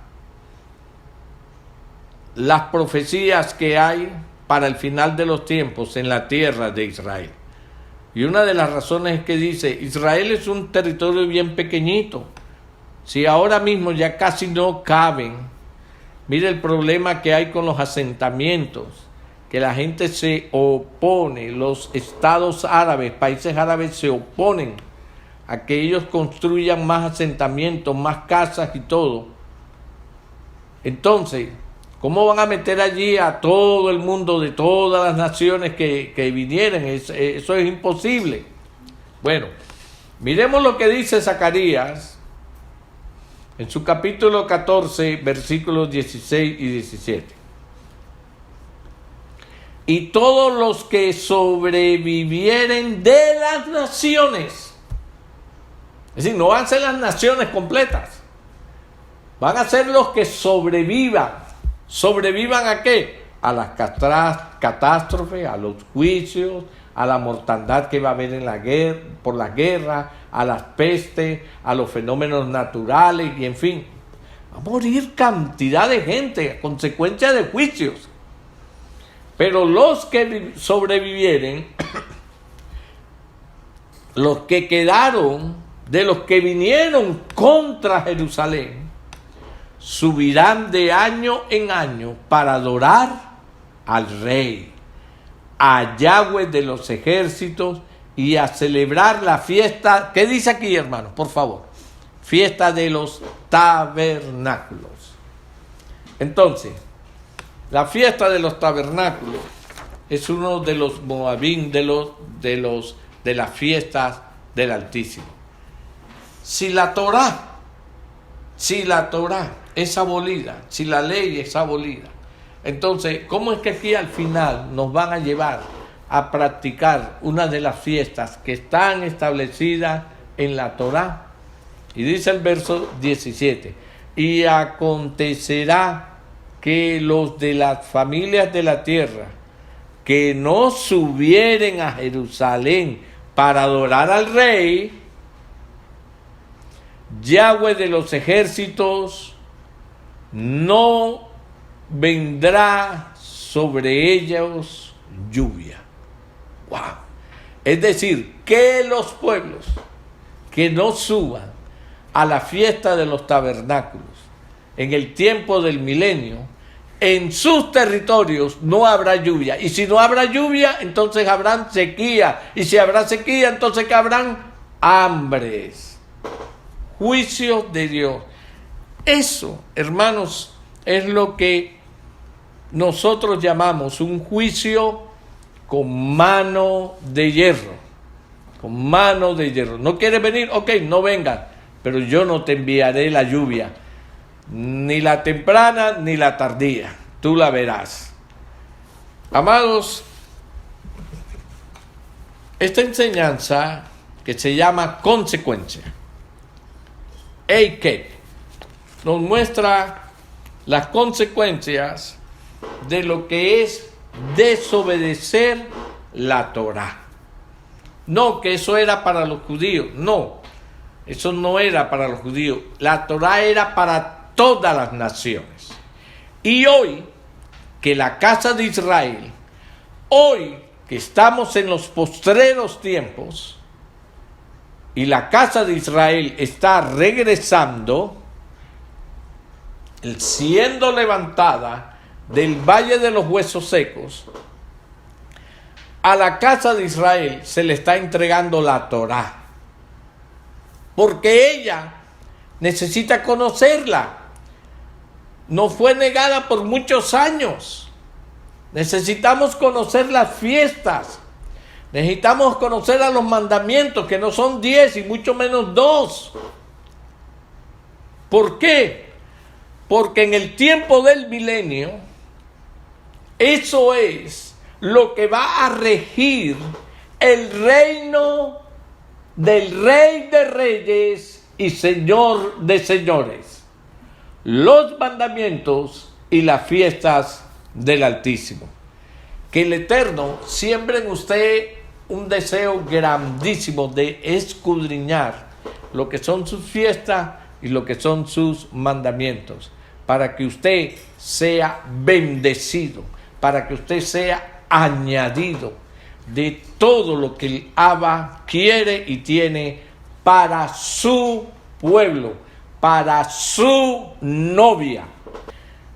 las profecías que hay para el final de los tiempos en la tierra de Israel. Y una de las razones es que dice, Israel es un territorio bien pequeñito. Si ahora mismo ya casi no caben, mire el problema que hay con los asentamientos, que la gente se opone, los estados árabes, países árabes se oponen a que ellos construyan más asentamientos, más casas y todo. Entonces, ¿cómo van a meter allí a todo el mundo de todas las naciones que vinieran? Eso es imposible. Bueno, miremos lo que dice Zacarías en su capítulo 14, versículos 16 y 17. Y todos los que sobrevivieren de las naciones, es decir, no van a ser las naciones completas, van a ser los que sobrevivan. ¿Sobrevivan a qué? A las catástrofes, a los juicios, a la mortandad que va a haber en la guerra, por la guerra, a las pestes, a los fenómenos naturales y en fin. Va a morir cantidad de gente a consecuencia de juicios. Pero los que sobrevivieren, los que quedaron de los que vinieron contra Jerusalén, subirán de año en año para adorar al Rey, a Yahweh de los ejércitos y a celebrar la fiesta. ¿Qué dice aquí, hermanos? Por favor. Fiesta de los tabernáculos. Entonces, la fiesta de los tabernáculos es uno de los moabín, de las fiestas del Altísimo. Si la Torá es abolida, si la ley es abolida, entonces, ¿cómo es que aquí al final nos van a llevar a practicar una de las fiestas que están establecidas en la Torá? Y dice el verso 17, y acontecerá que los de las familias de la tierra que no subieren a Jerusalén para adorar al Rey, Yahweh de los ejércitos no vendrá sobre ellos lluvia. ¡Wow! Es decir, que los pueblos que no suban a la fiesta de los tabernáculos en el tiempo del milenio, en sus territorios no habrá lluvia. Y si no habrá lluvia, entonces habrán sequía. Y si habrá sequía, entonces que habrán hambres. Juicio de Dios. Eso, hermanos, es lo que nosotros llamamos un juicio con mano de hierro. Con mano de hierro. ¿No quieres venir? Ok, no vengas. Pero yo no te enviaré la lluvia. Ni la temprana ni la tardía. Tú la verás. Amados, esta enseñanza que se llama consecuencia, Eike, nos muestra las consecuencias de lo que es desobedecer la Torá. No, que eso era para los judíos. No, eso no era para los judíos. La Torá era para todas las naciones. Y hoy, que la casa de Israel, hoy que estamos en los postreros tiempos, y la casa de Israel está regresando, siendo levantada del valle de los huesos secos, a la casa de Israel se le está entregando la Torá, porque ella necesita conocerla. No fue negada por muchos años. Necesitamos conocer las fiestas. Necesitamos conocer a los mandamientos, que no son 10 y mucho menos 2. ¿Por qué? Porque en el tiempo del milenio, eso es lo que va a regir el reino del Rey de Reyes y Señor de Señores. Los mandamientos y las fiestas del Altísimo. Que el Eterno siembre en usted un deseo grandísimo de escudriñar lo que son sus fiestas y lo que son sus mandamientos, para que usted sea bendecido, para que usted sea añadido de todo lo que el Abba quiere y tiene para su pueblo, para su novia.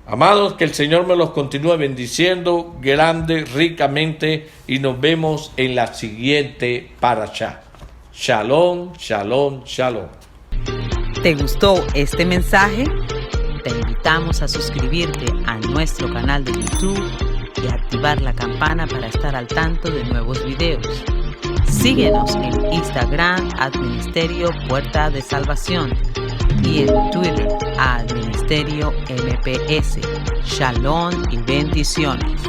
Amados, que el Señor me los continúe bendiciendo grande, ricamente, y nos vemos en la siguiente parashá. Shalom, shalom, shalom. ¿Te gustó este mensaje? Te invitamos a suscribirte a nuestro canal de YouTube y activar la campana para estar al tanto de nuevos videos. Síguenos en Instagram @Ministerio Puerta de Salvación y en Twitter @Ministerio MPS. Shalom y bendiciones.